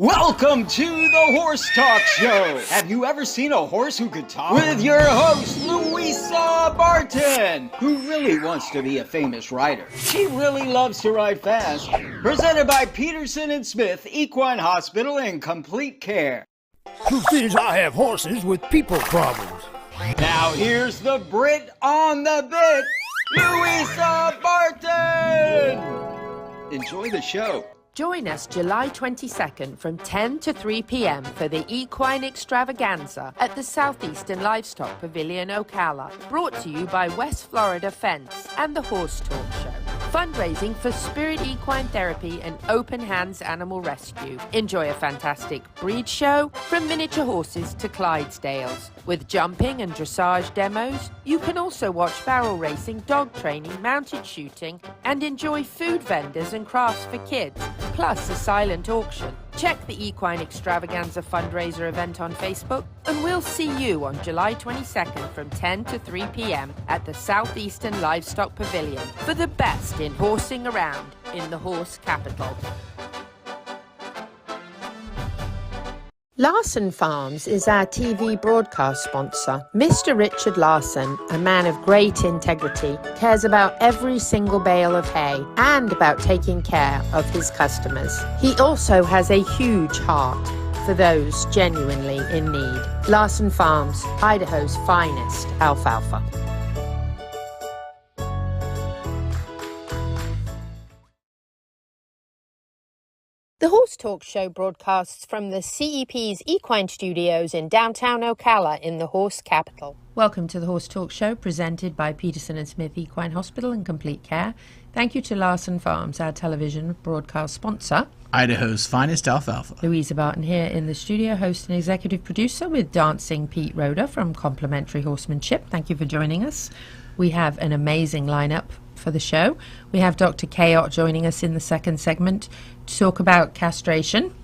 Welcome to the Horse Talk Show. Have you ever seen a horse who could talk? With your host, Louisa Barton, who really wants to be a famous rider. She really loves to ride fast. Presented by Peterson and Smith Equine Hospital and Complete Care. Truth is, I have horses with people problems. Now here's the Brit on the bit, Louisa Barton. Enjoy the show. Join us July 22nd from 10 to 3 p.m. for the Equine Extravaganza at the Southeastern Livestock Pavilion, Ocala. Brought to you by West Florida Fence and the Horse Talk Show. Fundraising for Spirit Equine Therapy and Open Hands Animal Rescue. Enjoy a fantastic breed show from miniature horses to Clydesdales. With jumping and dressage demos, you can also watch barrel racing, dog training, mounted shooting, and enjoy food vendors and crafts for kids, plus a silent auction. Check the Equine Extravaganza fundraiser event on Facebook, and we'll see you on July 22nd from 10 to 3 p.m. at the Southeastern Livestock Pavilion for the best in horsing around in the horse capital. Larson Farms is our TV broadcast sponsor. Mr. Richard Larson, a man of great integrity, cares about every single bale of hay and about taking care of his customers. He also has a huge heart for those genuinely in need. Larson Farms, Idaho's finest alfalfa. The Horse Talk Show broadcasts from the CEP's Equine Studios in downtown Ocala in the horse capital. Welcome to the Horse Talk Show, presented by Peterson and Smith Equine Hospital and Complete Care. Thank you to Larson Farms, our television broadcast sponsor. Idaho's finest alfalfa. Louisa Barton here in the studio, host and executive producer with Dancin Pete Rhoda from Complementary Horsemanship. Thank you for joining us. We have an amazing lineup for the show. We have Dr. Cayot joining us in the second segment to talk about castration.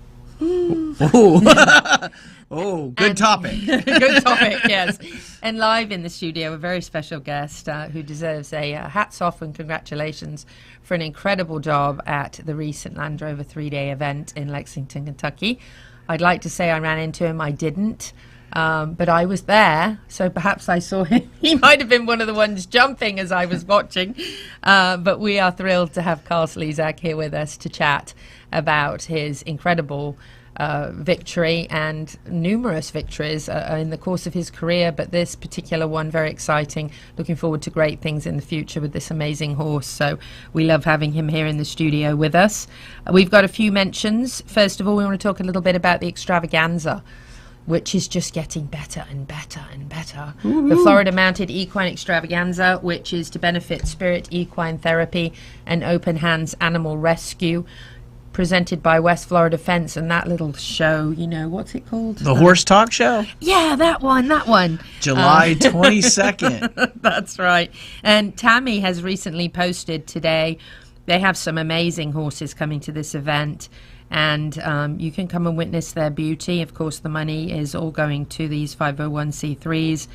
Oh, good topic. Good topic, yes. And live in the studio, a very special guest who deserves a hats off and congratulations for an incredible job at the recent Land Rover 3-day event in Lexington, Kentucky. I'd like to say I ran into him. I didn't. But I was there, so perhaps I saw him. He might have been one of the ones jumping as I was watching. But we are thrilled to have Karl Slezak here with us to chat about his incredible victory and numerous victories in the course of his career, but this particular one very exciting. Looking forward to great things in the future with this amazing horse. So we love having him here in the studio with us. We've got a few mentions. First of all, we want to talk a little bit about the extravaganza, which is just getting better and better and better. Mm-hmm. The Florida Mounted Equine Extravaganza, which is to benefit Spirit Equine Therapy and Open Hands Animal Rescue, presented by West Florida Fence, and that little show, you know, what's it called? The Horse Talk Show? Yeah, that one. July 22nd. That's right. And Tammy has recently posted today, they have some amazing horses coming to this event, and you can come and witness their beauty. Of course, the money is all going to these 501c3s.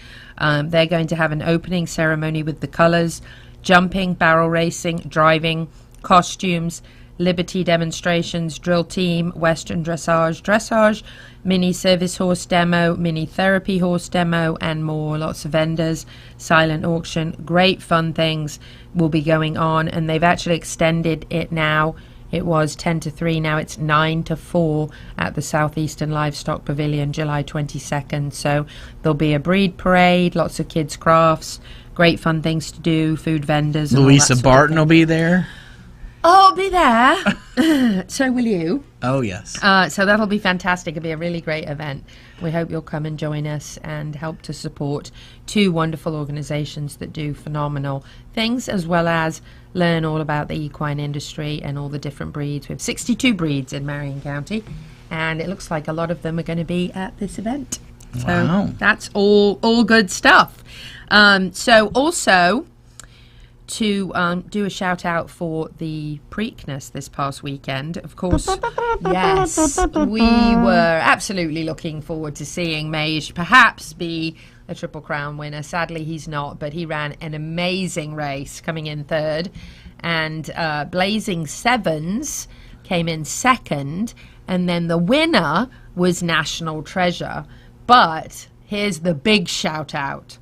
They're going to have an opening ceremony with the colors, jumping, barrel racing, driving, costumes, liberty demonstrations, drill team, western dressage, mini service horse demo, mini therapy horse demo, and more. Lots of vendors, silent auction, great fun things will be going on, and they've actually extended it now. It was 10 to 3, now it's 9 to 4 at the Southeastern Livestock Pavilion, July 22nd. So there'll be a breed parade, lots of kids' crafts, great fun things to do, food vendors. Louisa Barton will be there. Oh, I'll be there. So will you. Oh, yes. So that'll be fantastic. It'll be a really great event. We hope you'll come and join us and help to support two wonderful organizations that do phenomenal things, as well as learn all about the equine industry and all the different breeds. We have 62 breeds in Marion County, and it looks like a lot of them are going to be at this event. Wow. So that's all good stuff. So also, to do a shout out for the Preakness this past weekend. Of course, yes, we were absolutely looking forward to seeing Mage perhaps be a Triple Crown winner. Sadly, he's not, but he ran an amazing race, coming in third, and Blazing Sevens came in second, and then the winner was National Treasure. But here's the big shout out.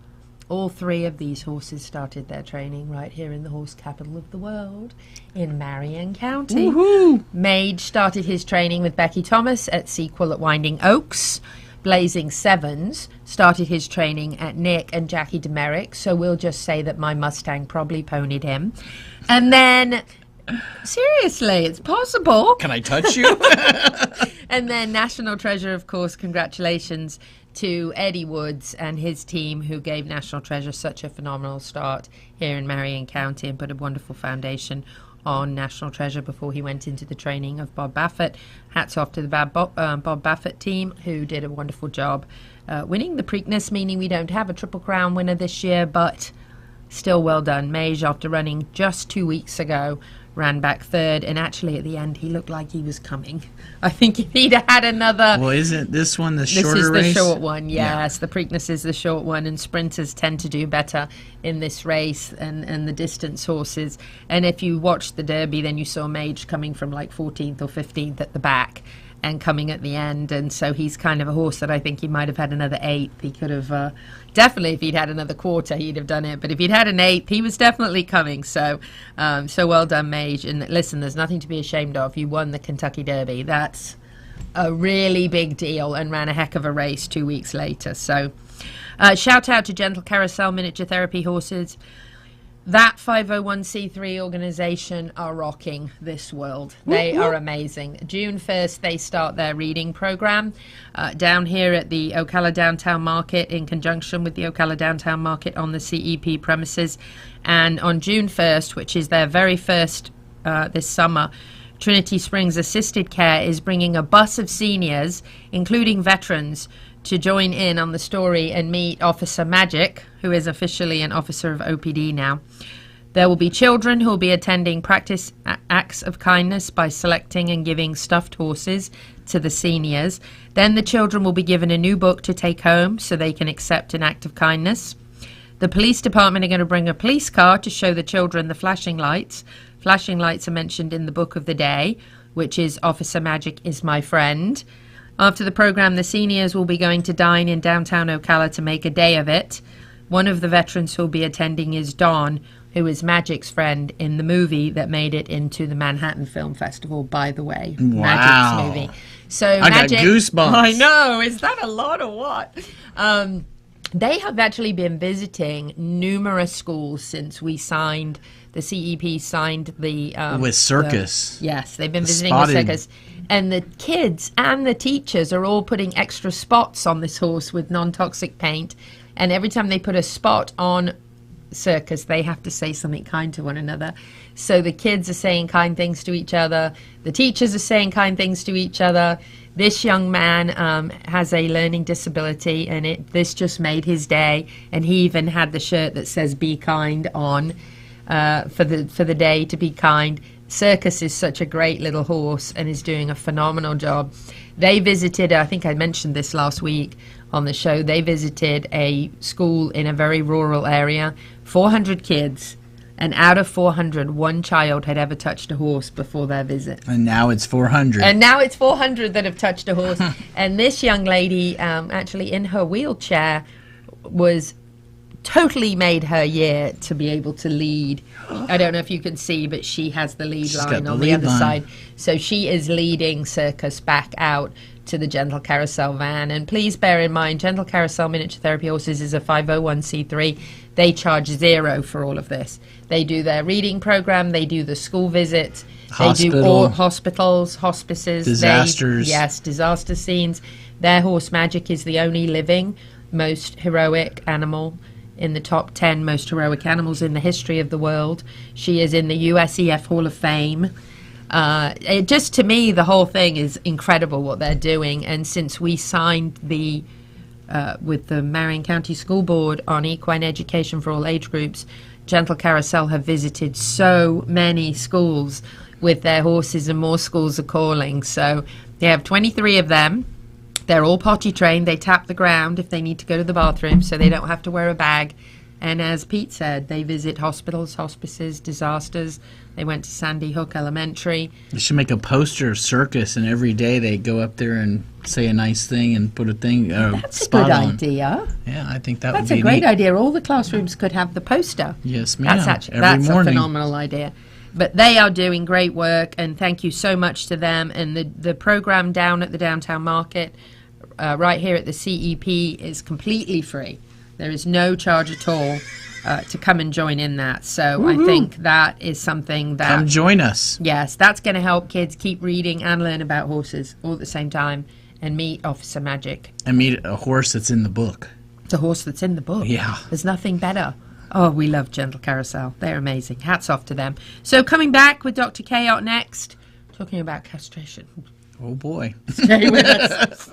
All three of these horses started their training right here in the horse capital of the world, in Marion County. Woohoo! Mage started his training with Becky Thomas at Sequel at Winding Oaks. Blazing Sevens started his training at Nick and Jackie Demerick, so we'll just say that my Mustang probably ponied him. And then, seriously, it's possible. Can I touch you? And then National Treasure, of course, congratulations to Eddie Woods and his team, who gave National Treasure such a phenomenal start here in Marion County and put a wonderful foundation on National Treasure before he went into the training of Bob Baffert. Hats off to the Bob Baffert team, who did a wonderful job winning the Preakness, meaning we don't have a Triple Crown winner this year, but still well done. Mage, after running just 2 weeks ago, ran back third, and actually at the end he looked like he was coming. I think if he'd had another... Well, isn't this one the shorter This is race? the short one, yes. The Preakness is the short one, and sprinters tend to do better in this race and the distance horses. And if you watched the Derby, then you saw Mage coming from like 14th or 15th at the back and coming at the end, and so he's kind of a horse that I think he might have had another 8th. He could have definitely, if he'd had another quarter, he'd have done it, but if he'd had an 8th, he was definitely coming. So so well done, Mage. And listen, there's nothing to be ashamed of. You won the Kentucky Derby. That's a really big deal, and ran a heck of a race 2 weeks later. So shout out to Gentle Carousel Miniature Therapy Horses. That 501c3 organization are rocking this world. They are amazing. June 1st, they start their reading program down here at the Ocala Downtown Market, in conjunction with the Ocala Downtown Market on the CEP premises. And on June 1st, which is their very first this summer, Trinity Springs Assisted Care is bringing a bus of seniors, including veterans, to join in on the story and meet Officer Magic, who is officially an officer of OPD now. There will be children who will be attending practice acts of kindness by selecting and giving stuffed horses to the seniors. Then the children will be given a new book to take home so they can accept an act of kindness. The police department are going to bring a police car to show the children the flashing lights. Flashing lights are mentioned in the book of the day, which is Officer Magic is My Friend. After the program, the seniors will be going to dine in downtown Ocala to make a day of it. One of the veterans who will be attending is Dawn, who is Magic's friend in the movie that made it into the Manhattan Film Festival, by the way. Wow. Magic's movie. So I Magic, got goosebumps. I know. Is that a lot or what? They have actually been visiting numerous schools since we signed, the CEP signed the... with circus. Yes, they've been visiting Spotted. with circus. And the kids and the teachers are all putting extra spots on this horse with non-toxic paint. And every time they put a spot on Circus, they have to say something kind to one another. So the kids are saying kind things to each other. The teachers are saying kind things to each other. This young man has a learning disability, and this just made his day. And he even had the shirt that says "Be Kind" on for the day to be kind. Circus is such a great little horse and is doing a phenomenal job. They visited, I think I mentioned this last week on the show, they visited a school in a very rural area, 400 kids, and out of 400, one child had ever touched a horse before their visit. And now it's 400. And now it's 400 that have touched a horse. And this young lady, actually in her wheelchair, was totally made her year to be able to lead. I don't know if you can see, but she has the lead line on the other side. So she is leading Circus back out to the Gentle Carousel van. And please bear in mind, Gentle Carousel Miniature Therapy Horses is a 501c3. They charge $0 for all of this. They do their reading program. They do the school visits. They do all hospitals, hospices. Disasters. Disaster scenes. Their horse Magic is the only living, most heroic animal in the top 10 most heroic animals in the history of the world. She is in the USEF Hall of Fame. Just to me, the whole thing is incredible what they're doing. And since we signed with the Marion County School Board on equine education for all age groups, Gentle Carousel have visited so many schools with their horses, and more schools are calling. So they have 23 of them. They're all potty trained. They tap the ground if they need to go to the bathroom, so they don't have to wear a bag And as Pete said, they visit hospitals, hospices, disasters. They went to Sandy Hook Elementary. You should make a poster of circus, and every day they go up there and say a nice thing and put a thing. That's a spot good on. idea. Yeah, I think that That's would be a great neat. idea. All the classrooms could have the poster. Yes, ma'am. That's Every a morning. phenomenal idea. But they are doing great work, and thank you so much to them. And the program down at the downtown market, right here at the CEP, is completely free. There is no charge at all to come and join in that. So I think that is something that... Come join us. Yes, that's going to help kids keep reading and learn about horses all at the same time and meet Officer Magic. And meet a horse that's in the book. The horse that's in the book. Yeah. There's nothing better. Oh, we love Gentle Carousel. They're amazing. Hats off to them. So coming back with Dr. Cayot next, talking about castration. Oh, boy. Stay with us.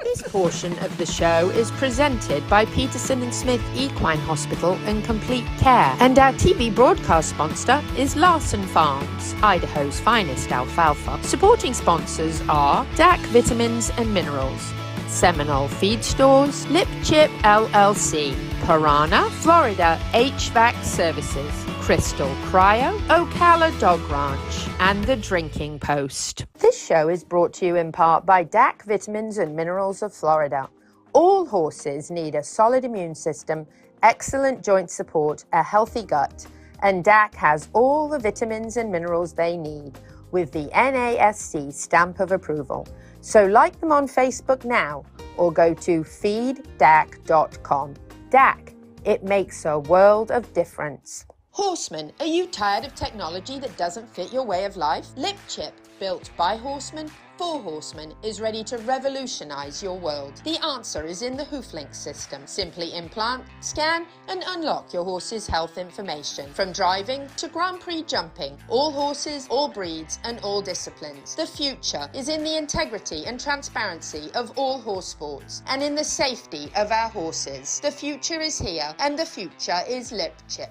This portion of the show is presented by Peterson and Smith Equine Hospital and Complete Care. And our TV broadcast sponsor is Larson Farms, Idaho's finest alfalfa. Supporting sponsors are DAC Vitamins and Minerals, Seminole Feed Stores, Lip Chip LLC, Piranha, Florida HVAC Services, Crystal Cryo, Ocala Dog Ranch, and The Drinking Post. This show is brought to you in part by DAC Vitamins and Minerals of Florida. All horses need a solid immune system, excellent joint support, a healthy gut, and DAC has all the vitamins and minerals they need with the NASC stamp of approval. So like them on Facebook now or go to feeddac.com. DAC, it makes a world of difference. Horsemen, are you tired of technology that doesn't fit your way of life? Lip Chip, built by horsemen for horsemen, is ready to revolutionize your world. The answer is in the HoofLink system. Simply implant, scan, and unlock your horse's health information. From driving to Grand Prix jumping, all horses, all breeds, and all disciplines. The future is in the integrity and transparency of all horse sports and in the safety of our horses. The future is here, and the future is Lip Chip.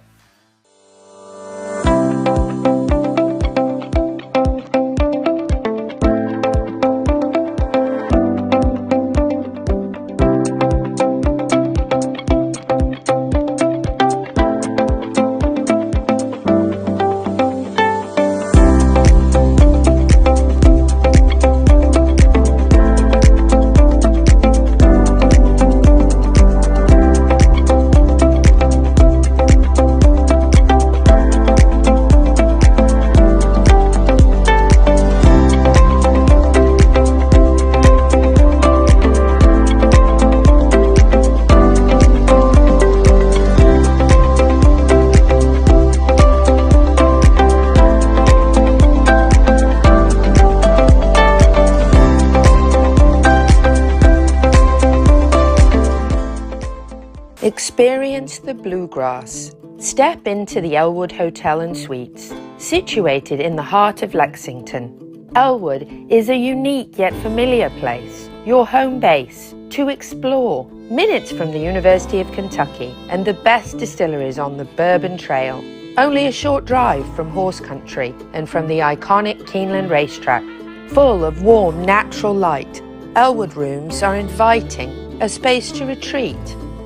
Experience the bluegrass. Step into the Elwood Hotel and Suites, situated in the heart of Lexington. Elwood is a unique yet familiar place, your home base to explore, minutes from the University of Kentucky and the best distilleries on the Bourbon Trail. Only a short drive from horse country and from the iconic Keeneland racetrack, full of warm natural light. Elwood rooms are inviting, a space to retreat,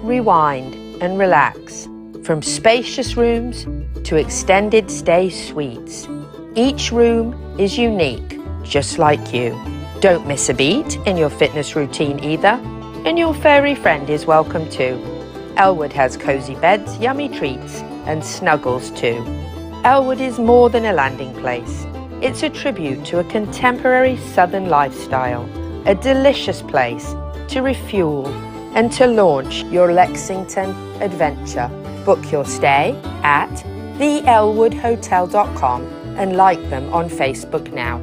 rewind and relax, from spacious rooms to extended stay suites. Each room is unique, just like you. Don't miss a beat in your fitness routine either, and your furry friend is welcome too. Elwood has cozy beds, yummy treats, and snuggles too. Elwood is more than a landing place. It's a tribute to a contemporary southern lifestyle, a delicious place to refuel and to launch your Lexington adventure. Book your stay at theelwoodhotel.com and like them on Facebook now.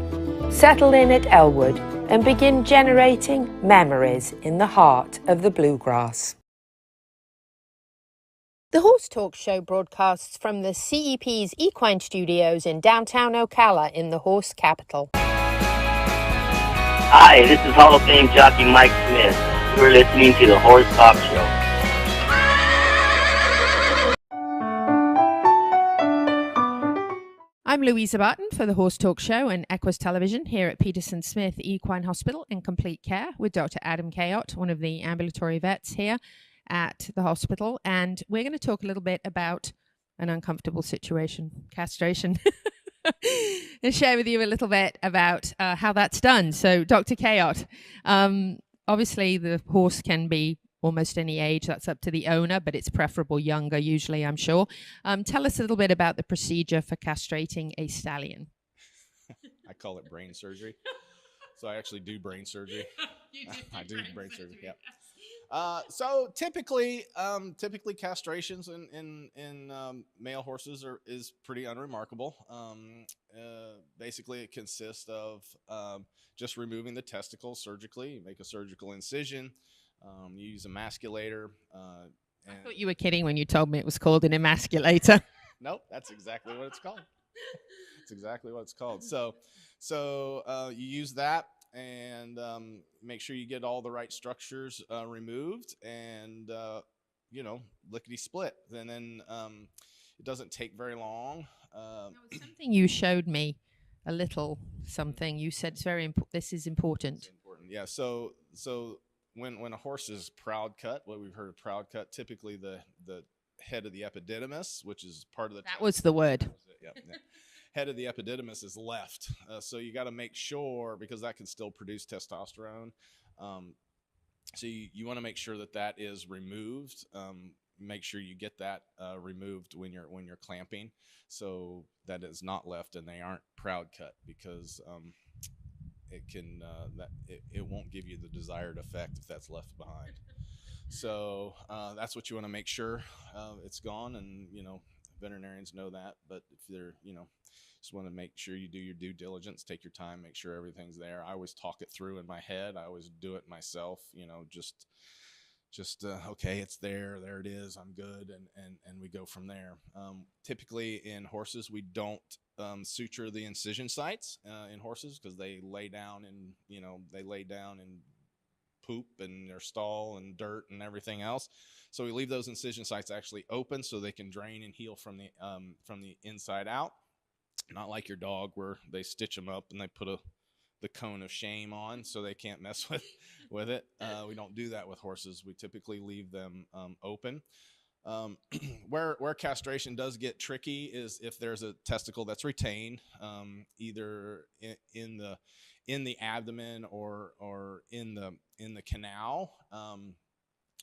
Settle in at Elwood and begin generating memories in the heart of the bluegrass. The Horse Talk Show broadcasts from the CEP's Equine Studios in downtown Ocala in the horse capital. Hi, this is Hall of Fame jockey Mike Smith. You're listening to the Horse Talk Show. I'm Louisa Barton for the Horse Talk Show and Equus Television here at Peterson Smith Equine Hospital in Complete Care with Dr. Adam Cayot, one of the ambulatory vets here. at the hospital, and we're going to talk a little bit about an uncomfortable situation, castration, and share with you a little bit about how that's done. So, Dr. Cayot, obviously the horse can be almost any age. That's up to the owner, but it's preferable younger usually, I'm sure. Tell us a little bit about the procedure for castrating a stallion. I call it brain surgery. So I actually do brain surgery. I do brain surgery. Yeah. So typically castrations in male horses is pretty unremarkable. Basically, it consists of just removing the testicles surgically. You make a surgical incision. You use a emasculator. I thought you were kidding when you told me it was called an emasculator. Nope, that's exactly what it's called. That's exactly what it's called. So you use that and make sure you get all the right structures removed and lickety split. And then it doesn't take very long. There was something you showed me, a little something. You said it's very important. This is important. It's important. Yeah. So when a horse is proud cut, what we've heard of proud cut, typically the head of the epididymis, which is part of the that was the word. Yeah. Head of the epididymis is left. So you got to make sure, because that can still produce testosterone. So you want to make sure that is removed. Make sure you get that removed when you're clamping, so that is not left and they aren't proud cut, because it can it won't give you the desired effect if that's left behind. So that's what you want to make sure it's gone, and veterinarians know that. But if they're just want to make sure you do your due diligence, take your time, make sure everything's there. I always talk it through in my head. I always do it myself. Just okay, it's there it is, I'm good, and we go from there. Typically in horses we don't suture the incision sites in horses, because they lay down and poop and their stall and dirt and everything else. So we leave those incision sites actually open so they can drain and heal from the inside out. Not like your dog, where they stitch them up and they put the cone of shame on so they can't mess with it. We don't do that with horses. We typically leave them open. Where castration does get tricky is if there's a testicle that's retained, either in the abdomen or in the canal.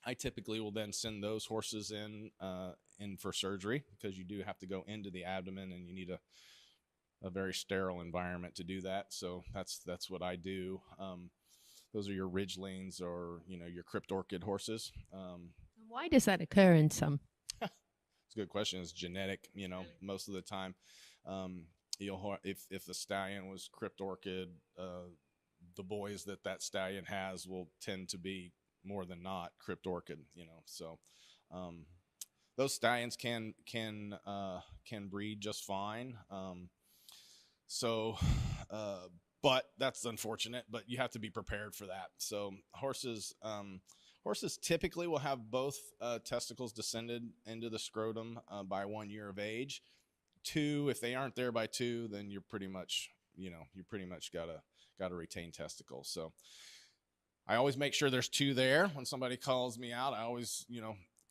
I typically will then send those horses in for surgery, because you do have to go into the abdomen and you need a very sterile environment to do that. So that's what I do. Those are your ridgelings or your crypt orchid horses. Why does that occur in some? It's a good question. It's genetic, most of the time. If the stallion was crypt orchid, the boys that stallion has will tend to be more than not crypt orchid. So those stallions can breed just fine. But that's unfortunate, but you have to be prepared for that. So horses typically will have both testicles descended into the scrotum by 1 year of age. 2, if they aren't there by 2, then you're pretty much gotta retain testicles. So I always make sure there's 2 there. When somebody calls me out, I always,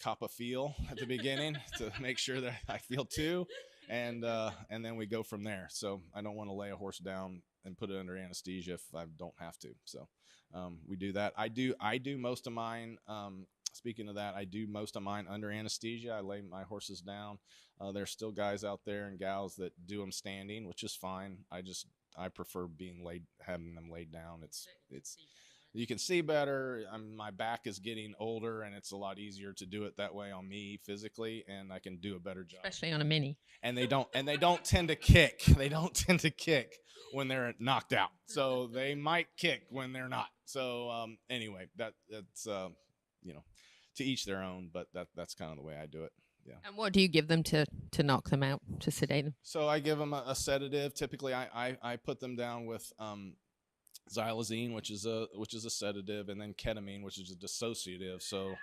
cop a feel at the beginning to make sure that I feel 2. And then we go from there. So I don't want to lay a horse down and put it under anesthesia if I don't have to. So we do that. I do most of mine. Speaking of that, I do most of mine under anesthesia. I lay my horses down. There's still guys out there and gals that do them standing, which is fine. I prefer having them laid down. It's you can see better. My back is getting older, and it's a lot easier to do it that way on me physically, and I can do a better job. Especially on a mini. And they don't tend to kick. They don't tend to kick when they're knocked out. So they might kick when they're not. So anyway, that's to each their own, but that's kind of the way I do it. Yeah. And what do you give them to knock them out, to sedate them? So I give them a sedative. Typically, I put them down with xylazine, which is a sedative, and then ketamine, which is a dissociative. So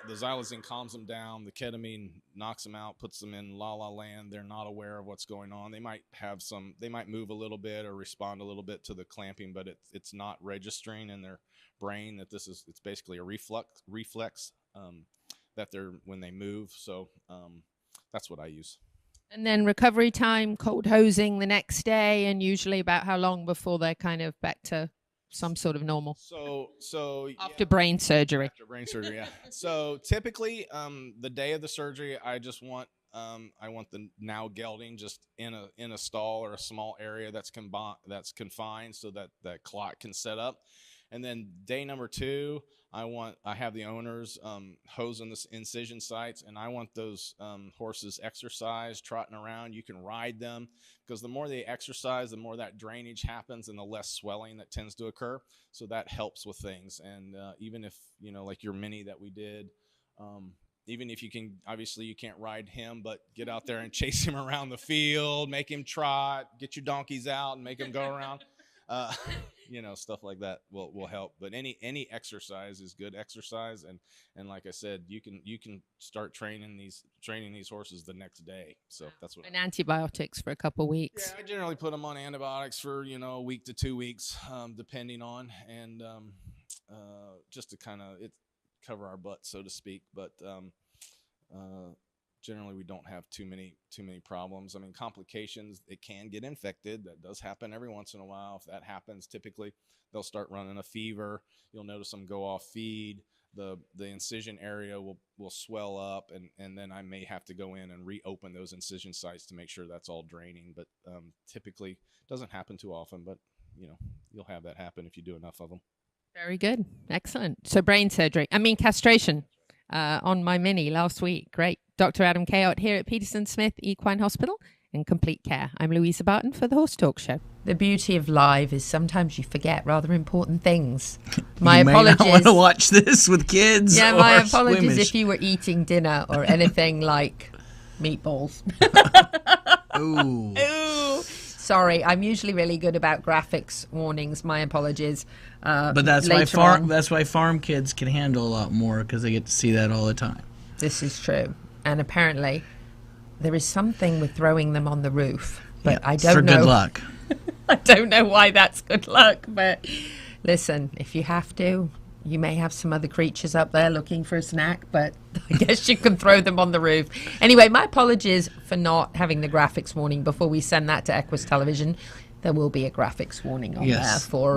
the xylazine calms them down. The ketamine knocks them out, puts them in la la land. They're not aware of what's going on. They might move a little bit or respond a little bit to the clamping, but it's not registering in their brain that it's basically a reflex that they're when they move. So that's what I use. And then recovery time, cold hosing the next day, and usually about how long before they're kind of back to some sort of normal? So after brain surgery. After brain surgery, yeah. So typically, the day of the surgery, I want the now gelding just in a stall or a small area that's confined so that clot can set up. And then day number 2, I have the owners hosing the incision sites, and I want those horses exercise, trotting around. You can ride them because the more they exercise, the more that drainage happens and the less swelling that tends to occur. So that helps with things. And even if, like your mini that we did, even if you can't ride him, but get out there and chase him around the field, make him trot, get your donkeys out and make him go around. Stuff like that will help. But any exercise is good exercise, and like I said, you can start training these horses the next day. So that's what. And antibiotics for a couple weeks. Yeah, I generally put them on antibiotics for a week to 2 weeks, depending on, and just to kind of cover our butt, so to speak. But generally, we don't have too many problems. I mean, complications, it can get infected. That does happen every once in a while. If that happens, typically they'll start running a fever. You'll notice them go off feed. The incision area will swell up, and then I may have to go in and reopen those incision sites to make sure that's all draining. But typically, doesn't happen too often. But you'll have that happen if you do enough of them. Very good, excellent. So castration. On my mini last week. Great. Dr. Adam Cayot here at Peterson Smith Equine Hospital in complete care. I'm Louisa Barton for the Horse Talk Show. The beauty of live is sometimes you forget rather important things. My apologies. You may not want to watch this with kids. Yeah, or my apologies swimmers. if you were eating dinner or anything like meatballs. Ooh. Ooh. Sorry, I'm usually really good about graphics warnings. My apologies. But that's why farm kids can handle a lot more, because they get to see that all the time. This is true. And apparently there is something with throwing them on the roof. But I don't know. For good luck. I don't know why that's good luck. But listen, if you have to, you may have some other creatures up there looking for a snack, but I guess you can throw them on the roof. Anyway, my apologies for not having the graphics warning before we send that to Equus Television. There will be a graphics warning on there for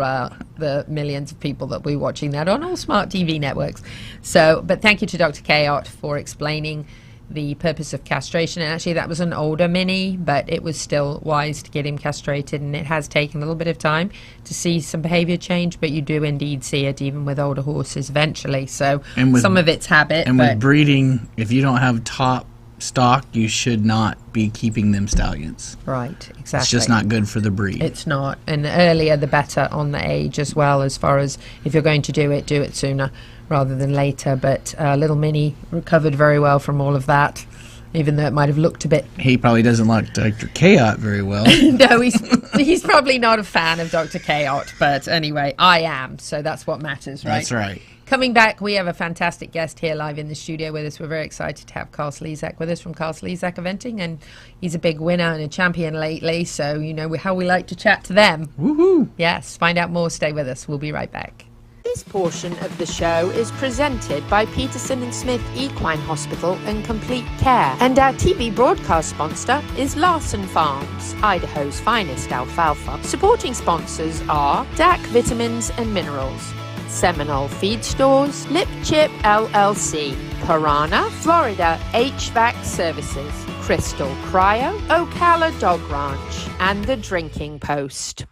the millions of people that will be watching that on all smart TV networks. So, but thank you to Dr. Cayot for explaining the purpose of castration. And actually, that was an older mini, but it was still wise to get him castrated. And it has taken a little bit of time to see some behavior change, but you do indeed see it even with older horses eventually. So some of it's habit. And with breeding, if you don't have top stock, you should not be keeping them stallions. Right, exactly. It's just not good for the breed. It's not. And the earlier the better on the age as well, as far as if you're going to do it sooner rather than later. But little Minnie recovered very well from all of that, even though it might have looked a bit... He probably doesn't like Dr. Cayot very well. No, he's probably not a fan of Dr. Cayot, but anyway, I am, so that's what matters, right? That's right. Coming back, we have a fantastic guest here live in the studio with us. We're very excited to have Karl Slezak with us from Karl Slezak Eventing, and he's a big winner and a champion lately, so you know how we like to chat to them. Woohoo! Yes, find out more, stay with us. We'll be right back. This portion of the show is presented by Peterson and Smith Equine Hospital and Complete Care. And our TV broadcast sponsor is Larson Farms, Idaho's finest alfalfa. Supporting sponsors are DAC Vitamins and Minerals, Seminole Feed Stores, Lip Chip LLC, Piranha, Florida HVAC Services, Crystal Cryo, Ocala Dog Ranch, and The Drinking Post.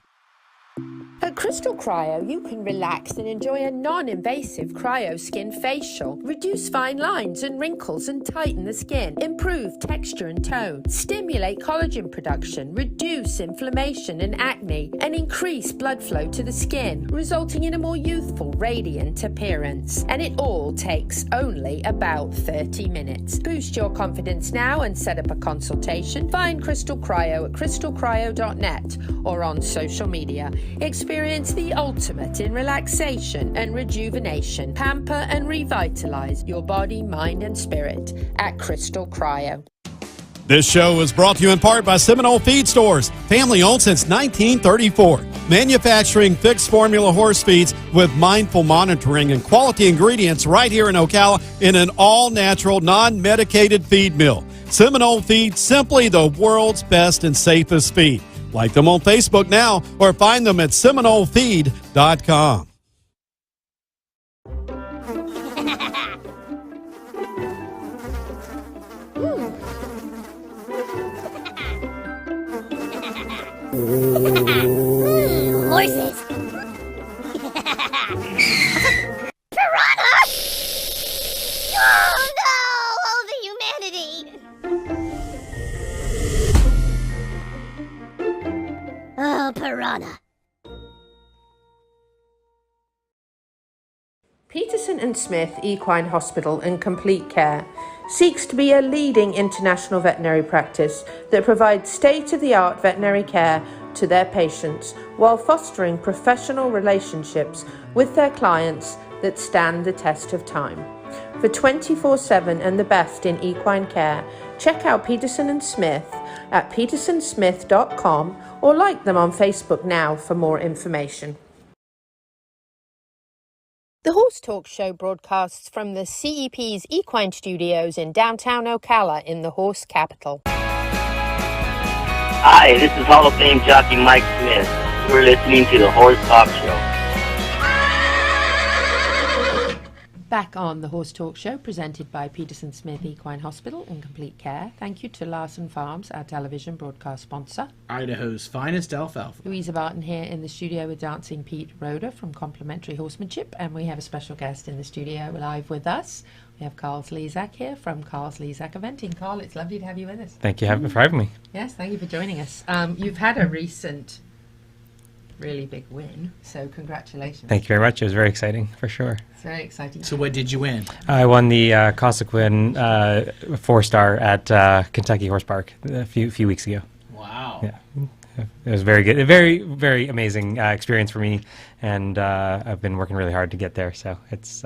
At Crystal Cryo, you can relax and enjoy a non-invasive cryo skin facial. Reduce fine lines and wrinkles and tighten the skin. Improve texture and tone. Stimulate collagen production. Reduce inflammation and acne. And increase blood flow to the skin, resulting in a more youthful, radiant appearance. And it all takes only about 30 minutes. Boost your confidence now and set up a consultation. Find Crystal Cryo at crystalcryo.net or on social media. Experience the ultimate in relaxation and rejuvenation. Pamper and revitalize your body, mind, and spirit at Crystal Cryo. This show is brought to you in part by Seminole Feed Stores, family owned since 1934. Manufacturing fixed formula horse feeds with mindful monitoring and quality ingredients right here in Ocala in an all-natural, non-medicated feed mill. Seminole Feed, simply the world's best and safest feed. Like them on Facebook now or find them at SeminoleFeed.com. Horses. Piranha! Oh no! Oh, the humanity! Oh, piranha. Peterson and Smith Equine Hospital and Complete Care seeks to be a leading international veterinary practice that provides state-of-the-art veterinary care to their patients while fostering professional relationships with their clients that stand the test of time. For 24/7 and the best in equine care, check out Peterson and Smith at petersonsmith.com or like them on Facebook now for more information. The Horse Talk Show broadcasts from the CEP's Equine Studios in downtown Ocala in the horse capital. Hi, this is Hall of Fame jockey Mike Smith. You're listening to the Horse Talk Show. Back on the Horse Talk Show, presented by Peterson Smith Equine Hospital and Complete Care. Thank you to Larson Farms, our television broadcast sponsor. Idaho's finest alfalfa. Louisa Barton here in the studio with Dancin Pete Rhoda from Complementary Horsemanship, and we have a special guest in the studio live with us. We have Karl Slezak here from Karl Slezak Eventing. Karl, it's lovely to have you with us. Thank you for having me. Yes, thank you for joining us. You've had a recent really big win, so congratulations. Thank you very much. It was very exciting, for sure. It's very exciting. So what did you win? I won the Cosequin 4-star at Kentucky Horse Park a few weeks ago. Wow. Yeah, it was very good. A very, very amazing experience for me, and I've been working really hard to get there, so it's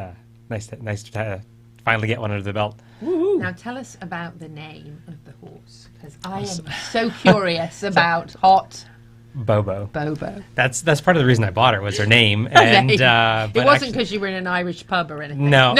nice to finally get one under the belt. Woo-hoo. Now tell us about the name of the horse, because I am so curious about Hot Bobo. Bobo. That's part of the reason I bought her, was her name. Okay. And it wasn't because you were in an Irish pub or anything. No.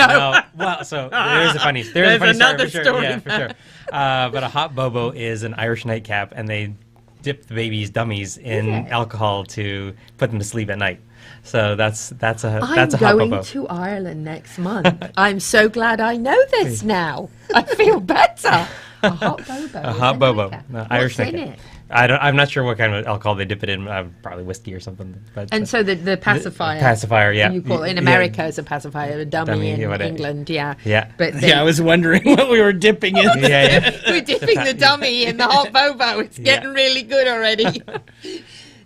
Well, so there's a funny story for sure. Yeah, for sure. But a Hot Bobo is an Irish nightcap, and they dip the baby's dummies in alcohol to put them to sleep at night. So that's a Hot Bobo. I'm going to Ireland next month. I'm so glad I know this now. I feel better. A Hot Bobo. A Hot Bobo. Irish What's in nightcap. it? I'm not sure what kind of alcohol they dip it in. Probably whiskey or something. But so the pacifier. Pacifier, yeah. You call it in America as a pacifier, a dummy in England, yeah. Yeah. But I was wondering what we were dipping in. We're dipping the dummy in the Hot Bobo. It's getting really good already.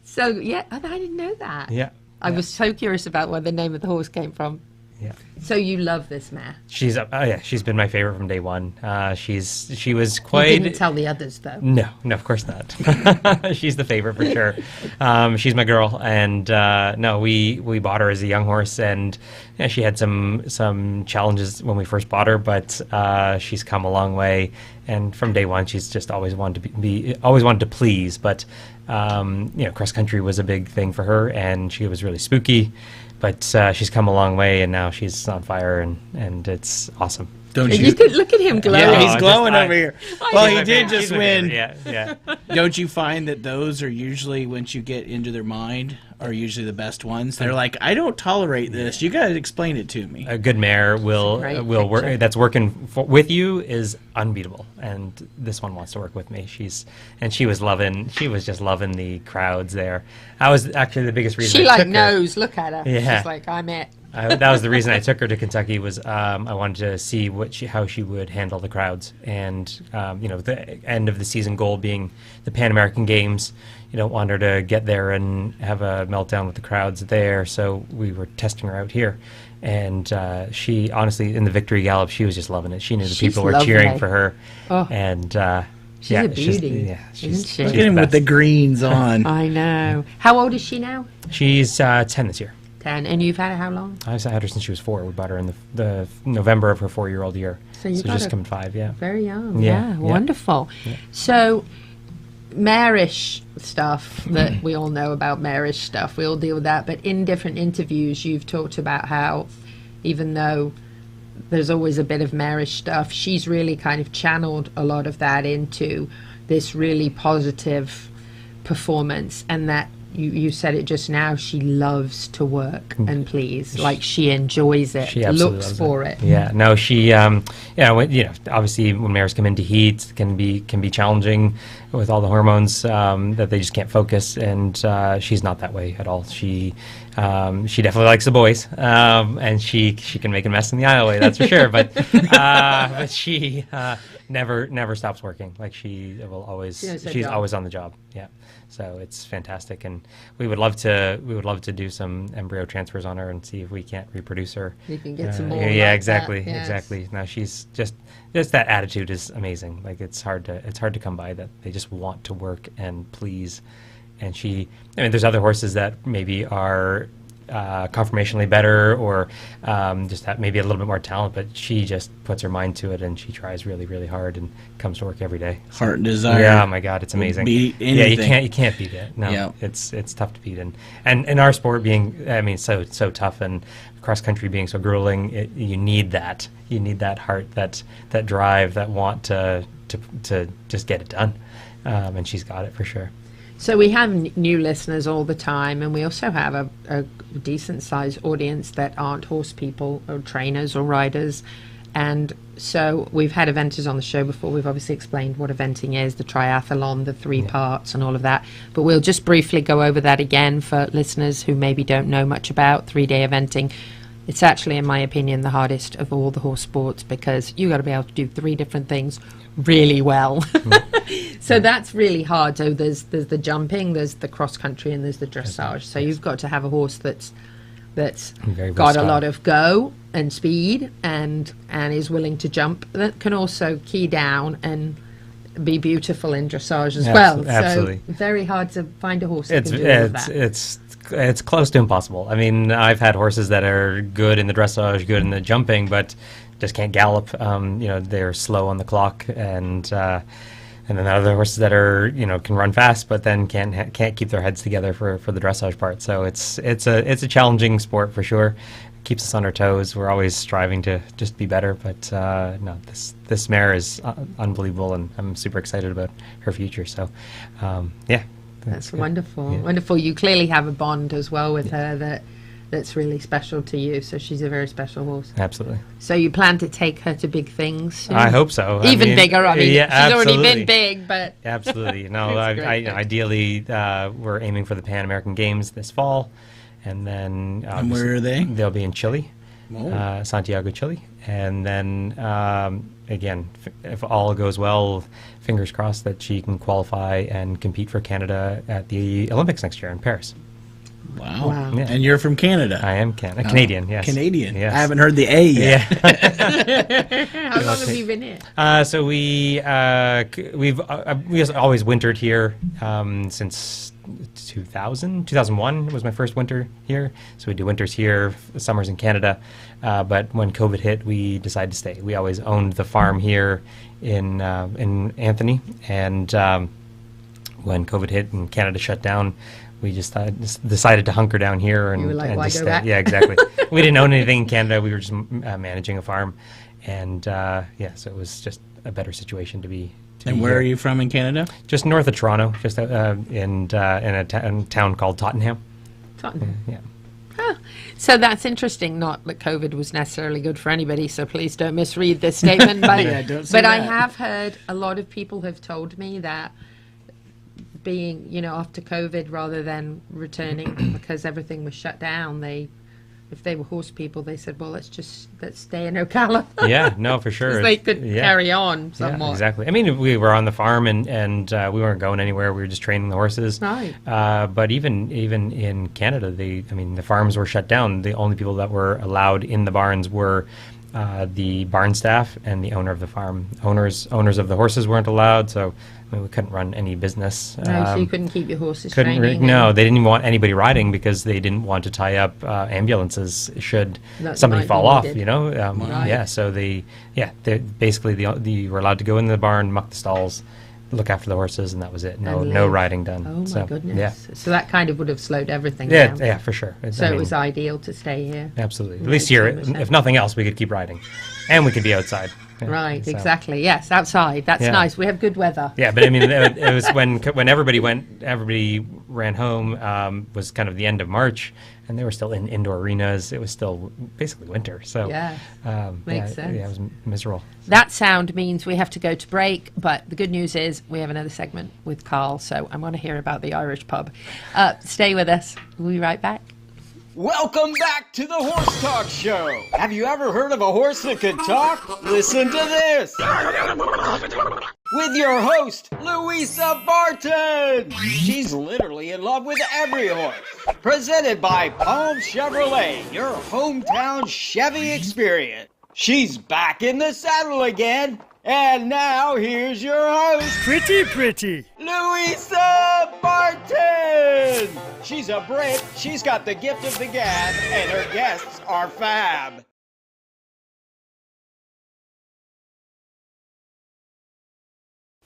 So yeah, I didn't know that. Yeah. I was so curious about where the name of the horse came from. Yeah. So you love this mare? She's she's been my favorite from day one. She was quite. You didn't tell the others though. No, of course not. She's the favorite for sure. She's my girl, and we bought her as a young horse, and she had some challenges when we first bought her, but she's come a long way. And from day one, she's just always wanted to please. But cross country was a big thing for her, and she was really spooky. But she's come a long way, and now she's on fire, and it's awesome. Don't you could look at him glowing. Yeah, he's glowing over here. Well, he did just win. Yeah. Don't you find that those are usually, once you get into their mind, are usually the best ones? They're like, I don't tolerate this. You got to explain it to me. A good mare will work. That's working with you is unbeatable, and this one wants to work with me. She was just loving the crowds there. I was actually the biggest reason. She knows. Look at her. Yeah. She's like, I'm it. That was the reason I took her to Kentucky. Was I wanted to see how she would handle the crowds, and the end of the season goal being the Pan American Games. You don't want her to get there and have a meltdown with the crowds there. So we were testing her out here, and she honestly, in the victory gallop, she was just loving it. She knew the people were cheering for her, and She's a beauty, isn't she? Look at him with the greens on. I know. How old is she now? She's 10 this year. 10. And you've had her how long? I've had her since she was 4. We bought her in the November of her 4-year-old year. So you got just her come 5, yeah. Very young. Yeah, Wonderful. Yeah. So, marish stuff that we all know about marish stuff. We all deal with that. But in different interviews, you've talked about how, even though there's always a bit of marish stuff, she's really kind of channeled a lot of that into this really positive performance, and that you said it just now, she loves to work and please, like she enjoys it, she absolutely looks loves for it. Yeah, no, she obviously when mares come into heat, it can be challenging with all the hormones, that they just can't focus, and she's not that way at all. She definitely likes the boys, and she can make a mess in the aisleway, that's for sure. But she never stops working. Like she will always, she's always on the job. Yeah, so it's fantastic, and we would love to do some embryo transfers on her and see if we can't reproduce her. You can get some more. Yeah, like exactly, that, yes. exactly. No, she's just that attitude is amazing. Like it's hard to come by, that they just want to work and please. And there's other horses that maybe are conformationally better, or just have maybe a little bit more talent, but she just puts her mind to it, and she tries really, really hard and comes to work every day. Heart and desire. Yeah, oh my God, it's amazing. Beat yeah, anything. you can't beat it. No, yeah. it's tough to beat, and our sport being, so tough, and cross country being so grueling, you need that. You need that heart, that drive, that want to just get it done, and she's got it for sure. So we have new listeners all the time, and we also have a decent-sized audience that aren't horse people or trainers or riders. And so we've had eventers on the show before. We've obviously explained what eventing is, the triathlon, the 3 parts and all of that. But we'll just briefly go over that again for listeners who maybe don't know much about 3-day eventing. It's actually, in my opinion, the hardest of all the horse sports, because you got to be able to do 3 different things really well. So that's really hard. So there's the jumping, there's the cross country, and there's the dressage. So you've got to have a horse that's got a lot of go and speed and is willing to jump, that can also key down and be beautiful in dressage as well. Absolutely. So very hard to find a horse that can do all of that. It's close to impossible. I mean, I've had horses that are good in the dressage, good in the jumping, but just can't gallop. They're slow on the clock, and then other horses that are can run fast, but then can't keep their heads together for the dressage part. So it's a challenging sport for sure. Keeps us on our toes. We're always striving to just be better. But no, this mare is unbelievable, and I'm super excited about her future. So yeah. That's wonderful. Yeah. Wonderful. You clearly have a bond as well with her that's really special to you. So she's a very special horse. Absolutely. So you plan to take her to big things soon? I hope so. Even bigger. I mean, yeah, she's absolutely. already been big, but absolutely. No, ideally, we're aiming for the Pan American Games this fall, and then and where are they? They'll be in Chile, Santiago, Chile, and then again, if all goes well, fingers crossed that she can qualify and compete for Canada at the Olympics next year in Paris. Wow. Yeah. And you're from Canada? I am Canadian, yes. Canadian. Yes. I haven't heard the A yet. Yeah. How long have you been here? So we've always wintered here since 2001 was my first winter here. So we do winters here, summers in Canada. But when COVID hit, we decided to stay. We always owned the farm here in Anthony, and when COVID hit and Canada shut down, we just decided to hunker down here and, you were like, and why just go stay. back? Yeah, exactly. We didn't own anything in Canada. We were just managing a farm, and so it was just a better situation to be. And where are you from in Canada? Just north of Toronto, just in a town called Tottenham. Tottenham. Yeah. Huh. So that's interesting. Not that COVID was necessarily good for anybody, so please don't misread this statement. But, Yeah, don't say but I that. have heard a lot of people have told me that being, after COVID rather than returning because everything was shut down, if they were horse people, they said, well, let's stay in Ocala. Yeah, no, for sure. 'Cause they could carry on somewhat. Yeah, exactly. I mean, we were on the farm and we weren't going anywhere. We were just training the horses. Right. But even in Canada, the farms were shut down. The only people that were allowed in the barns were the barn staff and the owner of the farm. Owners of the horses weren't allowed, so we couldn't run any business. No, so you couldn't keep your horses Couldn't training? no, they didn't even want anybody riding because they didn't want to tie up ambulances should somebody fall off. Needed. You know, Right. yeah. So they basically you were allowed to go in the barn, muck the stalls, look after the horses, and that was it. No riding done. Oh so, my goodness! Yeah. So that kind of would have slowed everything Yeah, down. yeah, for sure. So it was ideal to stay here. Absolutely. At Makes least here, so much sense. if nothing else, we could keep riding, and we could be outside. Yeah, Right, so- exactly. Yes, outside. That's Yeah. nice. We have good weather. Yeah, but I mean, it was when everybody ran home. Was kind of the end of March, and they were still in indoor arenas. It was still basically winter. So Yeah, makes sense. Yeah, it was miserable. That sound means we have to go to break, but the good news is we have another segment with Karl, so I want to hear about the Irish pub. Stay with us. We'll be right back. Welcome back to the Horse Talk Show. Have you ever heard of a horse that can talk? Listen to this. With your host, Louisa Barton. She's literally in love with every horse. Presented by Palm Chevrolet, your hometown Chevy experience. She's back in the saddle again. And now here's your host, Pretty. Louisa Barton! She's a Brit, she's got the gift of the gab, and her guests are fab.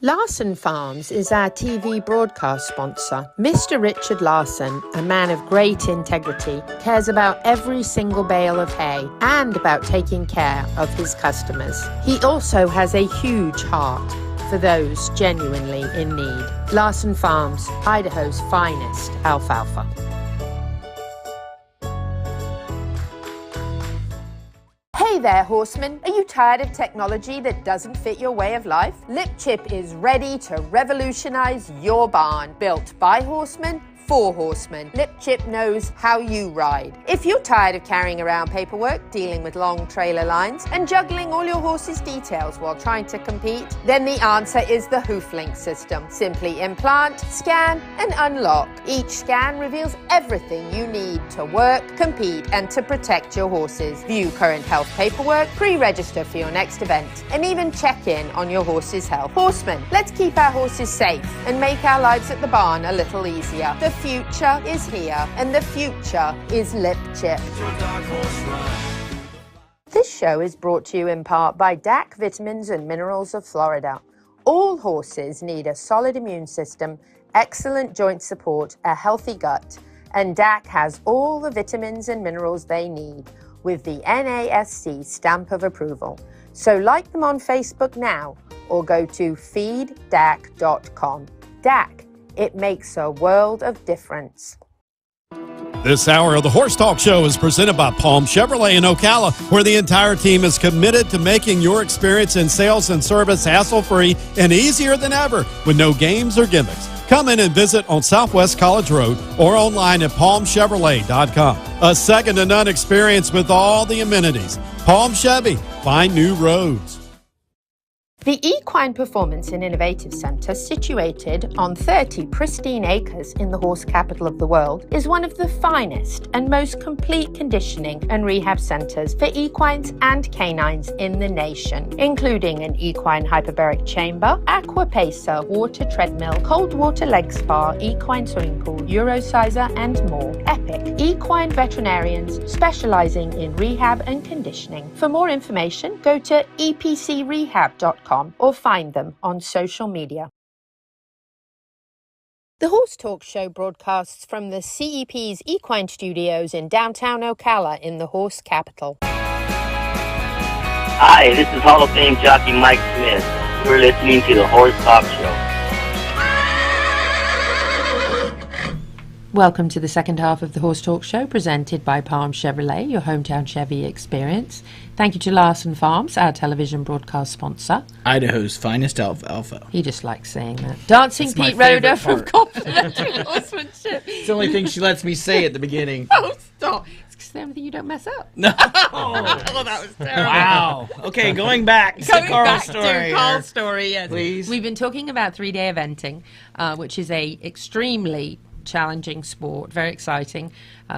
Larson Farms is our TV broadcast sponsor. Mr. Richard Larson, a man of great integrity, cares about every single bale of hay and about taking care of his customers. He also has a huge heart for those genuinely in need. Larson Farms, Idaho's finest alfalfa. Hey there, horsemen. Are you tired of technology that doesn't fit your way of life? Lip Chip is ready to revolutionize your barn. Built by horsemen, for horsemen. Lip Chip knows how you ride. If you're tired of carrying around paperwork, dealing with long trailer lines, and juggling all your horse's details while trying to compete, then the answer is the HoofLink system. Simply implant, scan, and unlock. Each scan reveals everything you need to work, compete, and to protect your horses. View current health paperwork, pre-register for your next event, and even check in on your horse's health. Horsemen, let's keep our horses safe and make our lives at the barn a little easier. The future is here, and the future is Lip Chip. This show is brought to you in part by DAC Vitamins and Minerals of Florida. All horses need a solid immune system, excellent joint support, a healthy gut, and DAC has all the vitamins and minerals they need with the NASC stamp of approval. So like them on Facebook now or go to feeddac.com. DAC, it makes a world of difference. This hour of the Horse Talk Show is presented by Palm Chevrolet in Ocala, where the entire team is committed to making your experience in sales and service hassle-free and easier than ever with no games or gimmicks. Come in and visit on Southwest College Road or online at palmchevrolet.com. A second-to-none experience with all the amenities. Palm Chevy, find new roads. The Equine Performance and Innovative Center, situated on 30 pristine acres in the horse capital of the world, is one of the finest and most complete conditioning and rehab centers for equines and canines in the nation, including an equine hyperbaric chamber, aqua pacer, water treadmill, cold water leg spa, equine swimming pool, Eurosizer, and more. Epic equine veterinarians specializing in rehab and conditioning. For more information, go to epcrehab.com or find them on social media. The Horse Talk Show broadcasts from the CEP's Equine Studios in downtown Ocala in the horse capital. Hi, this is Hall of Fame jockey Mike Smith. You're listening to the Horse Talk Show. Welcome to the second half of the Horse Talk Show, presented by Palm Chevrolet, your hometown Chevy experience. Thank you to Larson Farms, our television broadcast sponsor. Idaho's finest alfalfa. He just likes saying that. Dancin That's my Pete Rhoda favorite from part. Complementary Horsemanship. It's the only thing she lets me say at the beginning. Oh, stop. It's the only thing you don't mess up. No. Oh, that was terrible. Wow. Okay, going back to Going Karl's back story. to Karl's story, yes. Please. We've been talking about 3-day eventing, which is a extremely challenging sport, very exciting.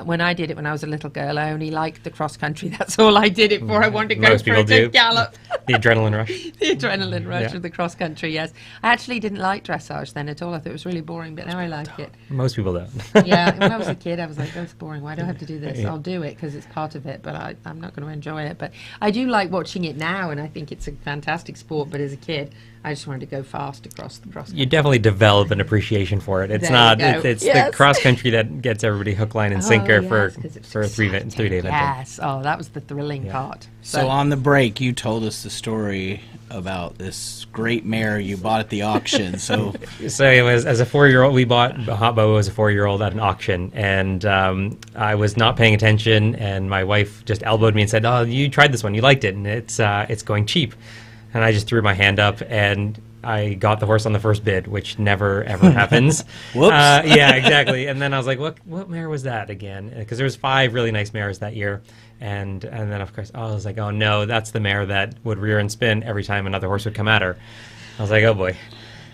When I did it when I was a little girl, I only liked the cross country. That's all I did it for. I wanted to go Most for people a do. good gallop. The adrenaline rush. The adrenaline rush Yeah. of the cross country, yes. I actually didn't like dressage then at all. I thought it was really boring, but now I like it. Most people don't. Yeah, when I was a kid, I was like, oh, it's boring. Why do I have to do this? I'll do it because it's part of it, but I'm not going to enjoy it. But I do like watching it now, and I think it's a fantastic sport. But as a kid, I just wanted to go fast across the cross country. You definitely develop an appreciation for it. It's There not. you go. It's Yes. the cross country that gets everybody hook, line, and sinker Oh, for yes, 'cause it's for a 3 day event. Yes. Oh, that was the thrilling part. So on the break, you told us the story about this great mare you bought at the auction. So So it was, as a 4-year-old, we bought Hot Bobo as a 4-year-old at an auction, and I was not paying attention, and my wife just elbowed me and said, "Oh, you tried this one, you liked it, and it's going cheap," and I just threw my hand up and I got the horse on the first bid, which never ever happens. Whoops. Yeah, exactly. And then I was like, "What mare was that again?" Because there was 5 really nice mares that year, and then of course I was like, "Oh no, that's the mare that would rear and spin every time another horse would come at her." I was like, "Oh boy."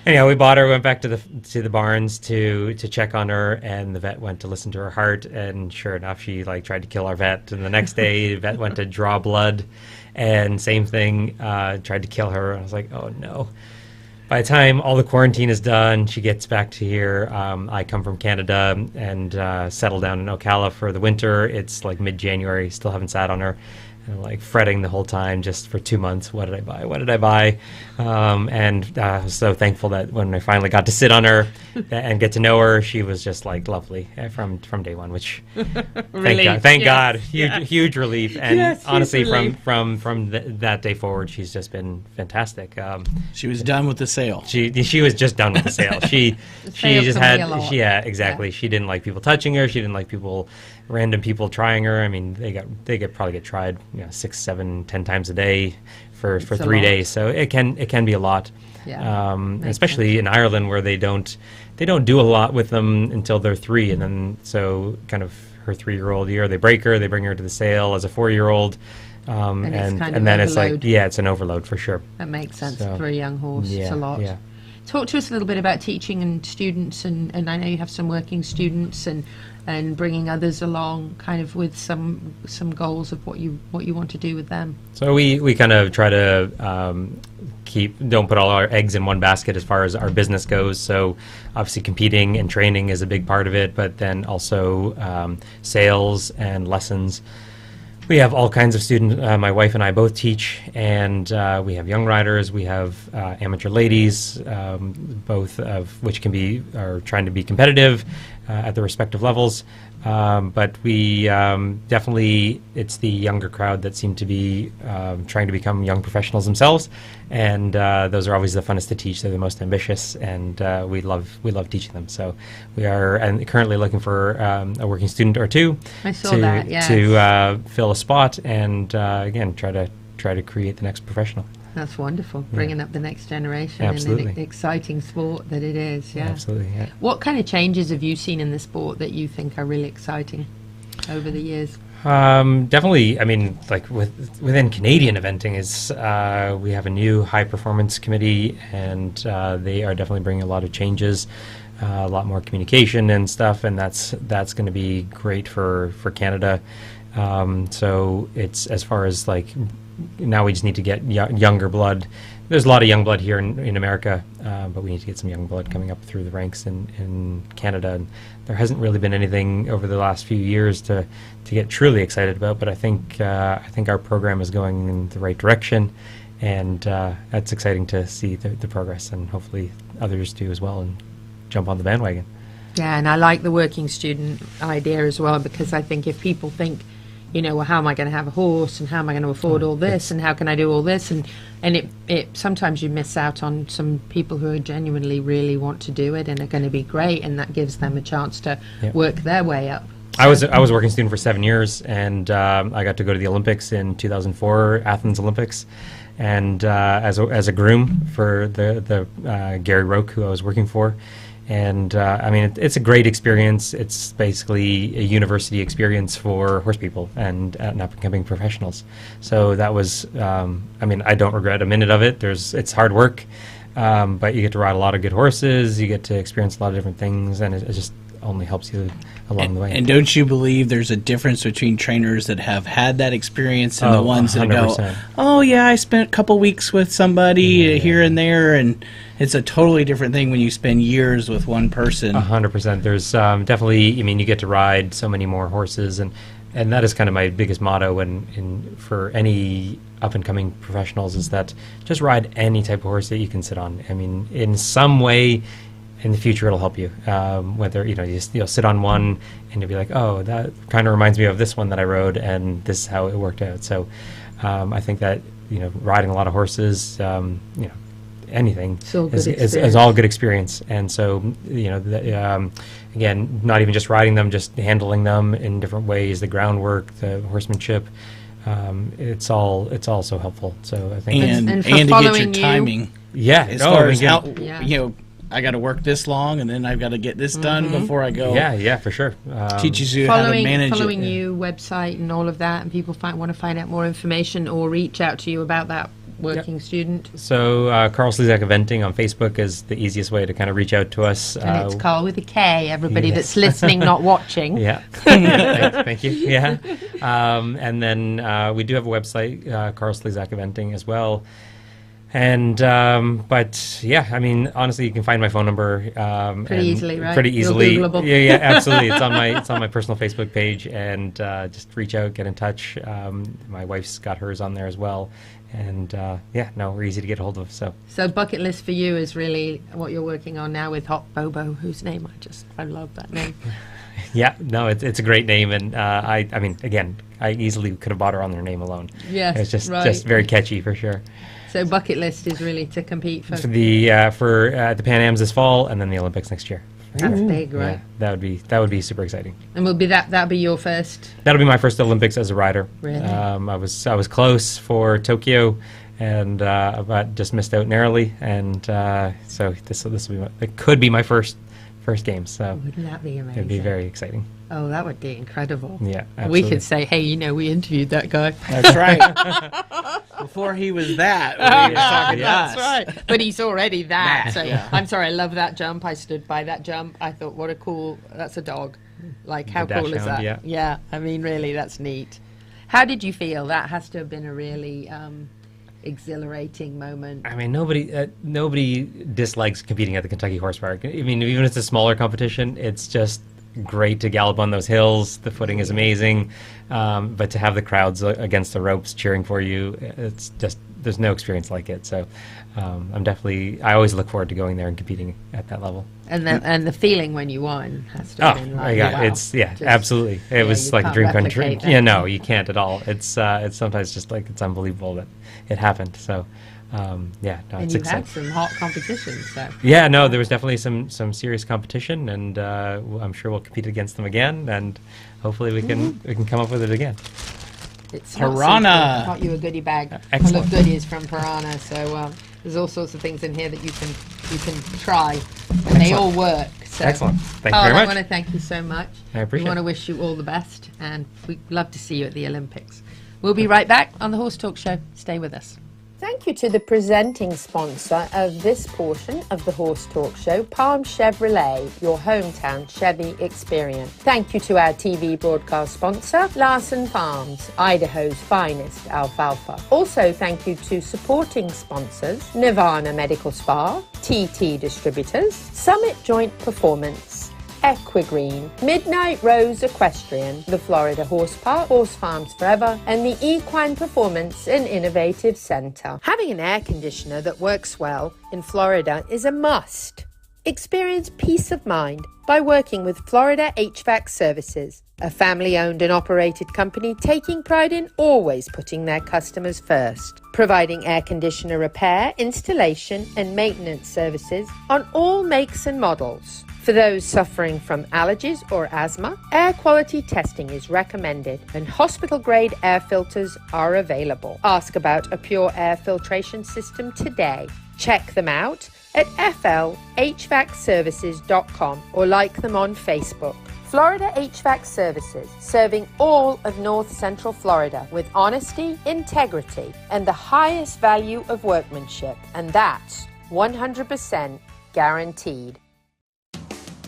Anyhow, we bought her, went back to the barns to check on her, and the vet went to listen to her heart, and sure enough, she tried to kill our vet. And the next day, the vet went to draw blood, and same thing, tried to kill her. I was like, "Oh no." By the time all the quarantine is done, she gets back to here. I come from Canada and settle down in Ocala for the winter. It's like mid-January, still haven't sat on her. And I'm fretting the whole time just for 2 months. What did I buy? What did I buy? And I was so thankful that when I finally got to sit on her and get to know her, she was just lovely from day one, which thank God, huge relief. And Yes, huge honestly, relief. from that day forward, she's just been fantastic. she was done with the sale. She was just done with the sale. She sale just can had be a lot. exactly. Yeah. She didn't like people touching her. She didn't like random people trying her. I mean, they probably get tried 6, 7, 10 times a day for It's a 3 lot. days. So it can be a lot. Yeah, makes Especially in Ireland where they don't do a lot with them until they're 3, and then so kind of her 3-year-old year they break her, they bring her to the sale as a 4-year-old. And it's kind of then it's overload. it's an overload for sure. That makes sense So, for a young horse. It's a lot. Yeah. Talk to us a little bit about teaching and students, and I know you have some working students and bringing others along, kind of with some goals of what you want to do with them. So we kind of try to don't put all our eggs in one basket as far as our business goes. So obviously competing and training is a big part of it, but then also sales and lessons. We have all kinds of students. My wife and I both teach, and we have young riders. We have amateur ladies, both of which are trying to be competitive at the respective levels. But we definitely, it's the younger crowd that seem to be trying to become young professionals themselves, and those are always the funnest to teach. They're the most ambitious, and we love teaching them. So we are currently looking for a working student or two I saw that, yes. to fill a spot, and again try to create the next professional. That's wonderful, bringing up the next generation Absolutely. in an exciting sport that it is. Yeah. Absolutely. Yeah. What kind of changes have you seen in the sport that you think are really exciting over the years? Definitely. I mean, within Canadian eventing is we have a new high performance committee, and they are definitely bringing a lot of changes, a lot more communication and stuff, and that's going to be great for Canada. So it's as far as now we just need to get younger blood. There's a lot of young blood here in America, but we need to get some young blood coming up through the ranks in Canada. And there hasn't really been anything over the last few years to get truly excited about. But I think our program is going in the right direction, and that's exciting to see the progress, and hopefully others do as well and jump on the bandwagon. Yeah, and I like the working student idea as well, because I think if people think, well, how am I going to have a horse, and how am I going to afford all this, and how can I do all this, and it sometimes you miss out on some people who are genuinely really want to do it and are going to be great, and that gives them a chance to work their way up. I was a working student for 7 years, and I got to go to the Olympics in 2004, Athens Olympics, and as a groom for the Gary Roque, who I was working for. And I mean, it's a great experience. It's basically a university experience for horse people and up-and-coming professionals. So that was, I mean, I don't regret a minute of it. It's hard work, but you get to ride a lot of good horses. You get to experience a lot of different things, and it's just only helps you along the way. And don't you believe there's a difference between trainers that have had that experience and the ones that 100%. go, oh yeah, I spent a couple weeks with somebody here and there, and it's a totally different thing when you spend years with one person. 100%. There's definitely, I mean, you get to ride so many more horses, and that is kind of my biggest motto for any up-and-coming professionals is that just ride any type of horse that you can sit on. I mean, in some way, in the future, it'll help you. Whether, you'll sit on one and you'll be like, oh, that kind of reminds me of this one that I rode, and this is how it worked out. So I think that, riding a lot of horses, anything is all good experience. And so, again, not even just riding them, just handling them in different ways, the groundwork, the horsemanship, it's all so helpful. So I think and to get your timing. Yeah. As far as how, I got to work this long, and then I've got to get this done before I go. Yeah, for sure. Teaches you how to manage following you, website and all of that, and people want to find out more information or reach out to you about that working student. So Karl Slezak Eventing on Facebook is the easiest way to kind of reach out to us. And it's Karl with a K, everybody that's listening, not watching. Yeah. Thank you. Yeah. And then we do have a website, Karl Slezak Eventing as well. And but yeah, I mean, honestly, you can find my phone number pretty easily, right? Pretty easily. Googleable. Yeah, absolutely. It's on my personal Facebook page, and just reach out, get in touch. My wife's got hers on there as well, and we're easy to get a hold of. So bucket list for you is really what you're working on now with Hot Bobo, whose name I love that name. Yeah, no, it's a great name, and I mean, again, I easily could have bought her on her name alone. Yes, it's just very catchy for sure. So bucket list is really to compete for the Pan Ams this fall, and then the Olympics next year. That's big, right? Yeah, that would be super exciting. And that'll be your first. That'll be my first Olympics as a rider. Really? I was close for Tokyo, and but just missed out narrowly. And so this will be it could be my first games. So wouldn't that be amazing? It'd be very exciting. Oh, that would be incredible. Yeah, absolutely. We could say, hey, we interviewed that guy. That's right. Before he was that, we were talking to us. That's right. But he's already that. So yeah. I'm sorry, I love that jump. I stood by that jump. I thought, that's a dog. Like, how cool is that? Yeah, I mean, really, that's neat. How did you feel? That has to have been a really exhilarating moment. I mean, nobody dislikes competing at the Kentucky Horse Park. I mean, even if it's a smaller competition, it's just great to gallop on those hills. The footing is amazing, but to have the crowds against the ropes cheering for you, it's just, there's no experience like it. So I always look forward to going there and competing at that level. And the feeling when you won has to have been like, wow. It's absolutely. It was like a dream come true. That. Yeah, no, you can't at all. It's sometimes just like, it's unbelievable that it happened. So and it's you've exciting. had some hot competitions. So. Yeah, no, there was definitely some serious competition, and I'm sure we'll compete against them again, and hopefully we can come up with it again. It's Piranha. I got you a goodie bag full of goodies from Piranha. So there's all sorts of things in here that you can try, and they all work. So. Excellent. Thank you very I much. want to thank you so much. I appreciate it. We want to wish you all the best, and we'd love to see you at the Olympics. We'll be right back on the Horse Talk Show. Stay with us. Thank you to the presenting sponsor of this portion of the Horse Talk Show, Palm Chevrolet, your hometown Chevy experience. Thank you to our TV broadcast sponsor, Larson Farms, Idaho's finest alfalfa. Also, thank you to supporting sponsors, Nirvana Medical Spa, TT Distributors, Summit Joint Performance, Equine, Midnight Rose Equestrian, the Florida Horse Park, Horse Farms Forever, and the Equine Performance and Innovative Center. Having an air conditioner that works well in Florida is a must. Experience peace of mind by working with Florida HVAC Services, a family-owned and operated company taking pride in always putting their customers first, providing air conditioner repair, installation, and maintenance services on all makes and models. For those suffering from allergies or asthma, air quality testing is recommended and hospital-grade air filters are available. Ask about a pure air filtration system today. Check them out at flhvacservices.com or like them on Facebook. Florida HVAC Services, serving all of North Central Florida with honesty, integrity, and the highest value of workmanship. And that's 100% guaranteed.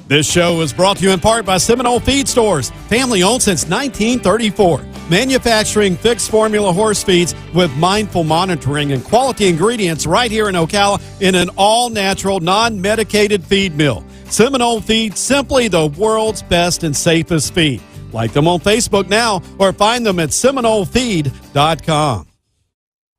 This show is brought to you in part by Seminole Feed Stores, family owned since 1934. Manufacturing fixed formula horse feeds with mindful monitoring and quality ingredients right here in Ocala in an all-natural, non-medicated feed mill. Seminole Feed, simply the world's best and safest feed. Like them on Facebook now or find them at SeminoleFeed.com.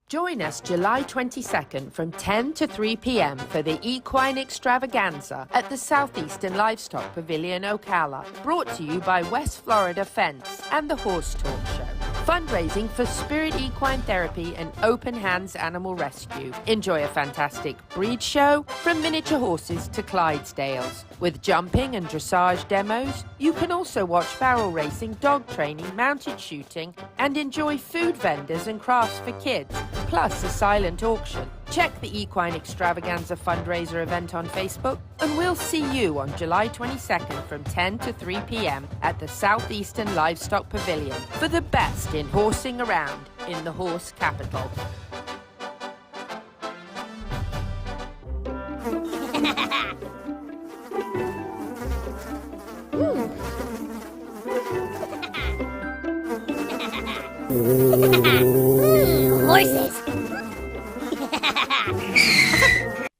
Join us July 22nd from 10 to 3 p.m. for the Equine Extravaganza at the Southeastern Livestock Pavilion, Ocala. Brought to you by West Florida Fence and the Horse Talk Show. Fundraising for Spirit Equine Therapy and Open Hands Animal Rescue. Enjoy a fantastic breed show from miniature horses to Clydesdales. With jumping and dressage demos, you can also watch barrel racing, dog training, mounted shooting, and enjoy food vendors and crafts for kids, plus a silent auction. Check the Equine Extravaganza fundraiser event on Facebook, and we'll see you on July 22nd from 10 to 3 p.m. at the Southeastern Livestock Pavilion for the best in horsing around in the horse capital. Horses.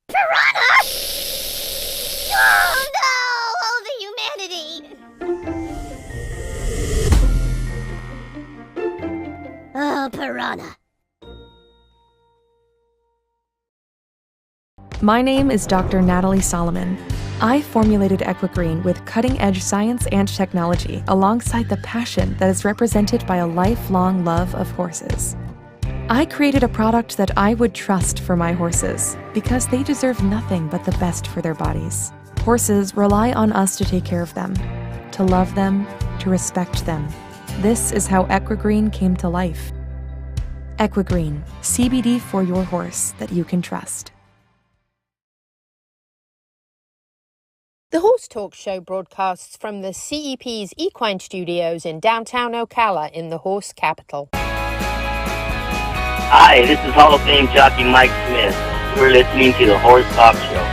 Piranha! Oh no! Oh, the humanity! Oh, piranha. My name is Dr. Natalie Solomon. I formulated Equine with cutting-edge science and technology alongside the passion that is represented by a lifelong love of horses. I created a product that I would trust for my horses because they deserve nothing but the best for their bodies. Horses rely on us to take care of them, to love them, to respect them. This is how Equine came to life. Equine, CBD for your horse that you can trust. The Horse Talk Show broadcasts from the CEP's Equine Studios in downtown Ocala in the horse capital. Hi, this is Hall of Fame jockey Mike Smith. You're listening to the Horse Talk Show.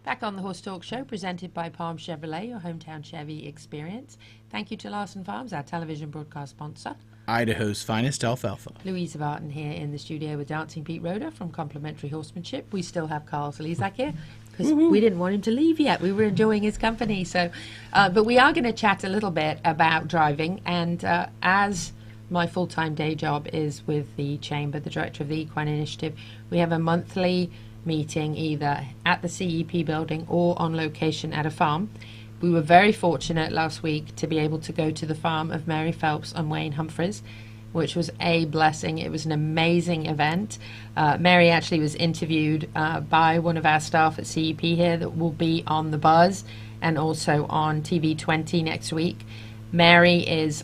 Back on the Horse Talk Show, presented by Palm Chevrolet, your hometown Chevy experience. Thank you to Larson Farms, our television broadcast sponsor. Idaho's finest alfalfa. Louisa Barton here in the studio with Dancin Pete Roeder from Complementary Horsemanship. We still have Karl Slezak here because we didn't want him to leave yet. We were enjoying his company. So, but we are going to chat a little bit about driving. And as my full-time day job is with the Chamber, the director of the Equine Initiative, we have a monthly meeting either at the CEP building or on location at a farm. We were very fortunate last week to be able to go to the farm of Mary Phelps and Wayne Humphreys, which was a blessing. It was an amazing event. Mary actually was interviewed by one of our staff at CEP here that will be on The Buzz and also on TV 20 next week. Mary is,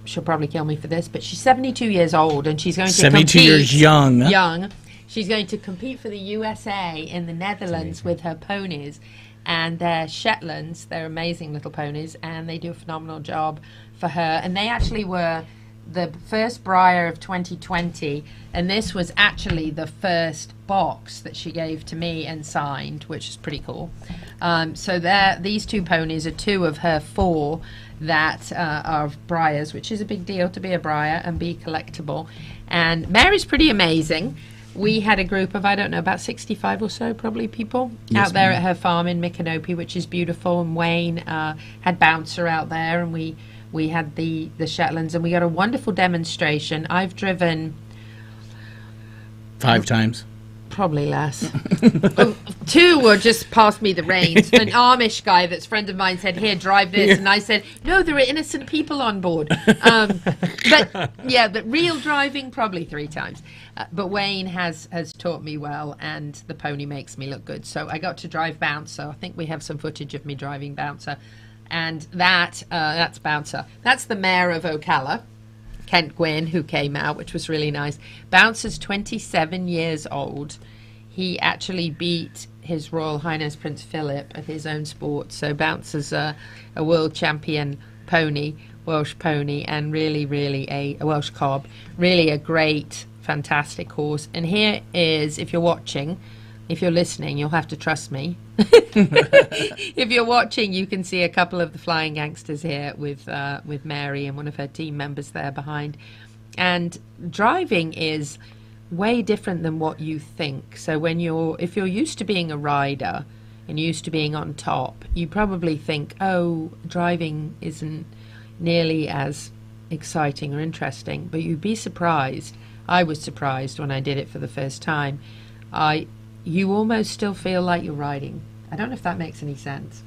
she'll probably kill me for this, but she's 72 years old and she's going to 72 compete. years young. Young. She's going to compete for the USA in the Netherlands with her ponies. And they're Shetlands. They're amazing little ponies, and they do a phenomenal job for her. And they actually were the first Breyer of 2020, and this was actually the first box that she gave to me and signed, which is pretty cool. So these two ponies are two of her four that are Breyers, which is a big deal to be a Breyer and be collectible. And Mary's pretty amazing. We had a group of, I don't know, about 65 or so probably people out there at her farm in Micanopy, which is beautiful. And Wayne had Bouncer out there, and we had the Shetlands, and we got a wonderful demonstration. I've driven 5 times. Probably less. 2 were just passed me the reins. An Amish guy that's a friend of mine said, here, drive this. And I said, no, there are innocent people on board. But real driving, probably 3 times. But Wayne has taught me well, and the pony makes me look good. So I got to drive Bouncer. I think we have some footage of me driving Bouncer. And that's Bouncer. That's the mayor of Ocala, Kent Gwynn, who came out, which was really nice. Bouncer's 27 years old. He actually beat His Royal Highness Prince Philip at his own sport. So Bouncer's a world champion pony, Welsh pony, and really a Welsh cob. Really a great, fantastic horse. And here is, if you're watching, if you're listening, you'll have to trust me. If you're watching, you can see a couple of the Flying Gangsters here with Mary and one of her team members there behind. And driving is way different than what you think. So if you're used to being a rider and used to being on top, you probably think, oh, driving isn't nearly as exciting or interesting. But you'd be surprised. I was surprised when I did it for the first time. You almost still feel like you're riding. I don't know if that makes any sense.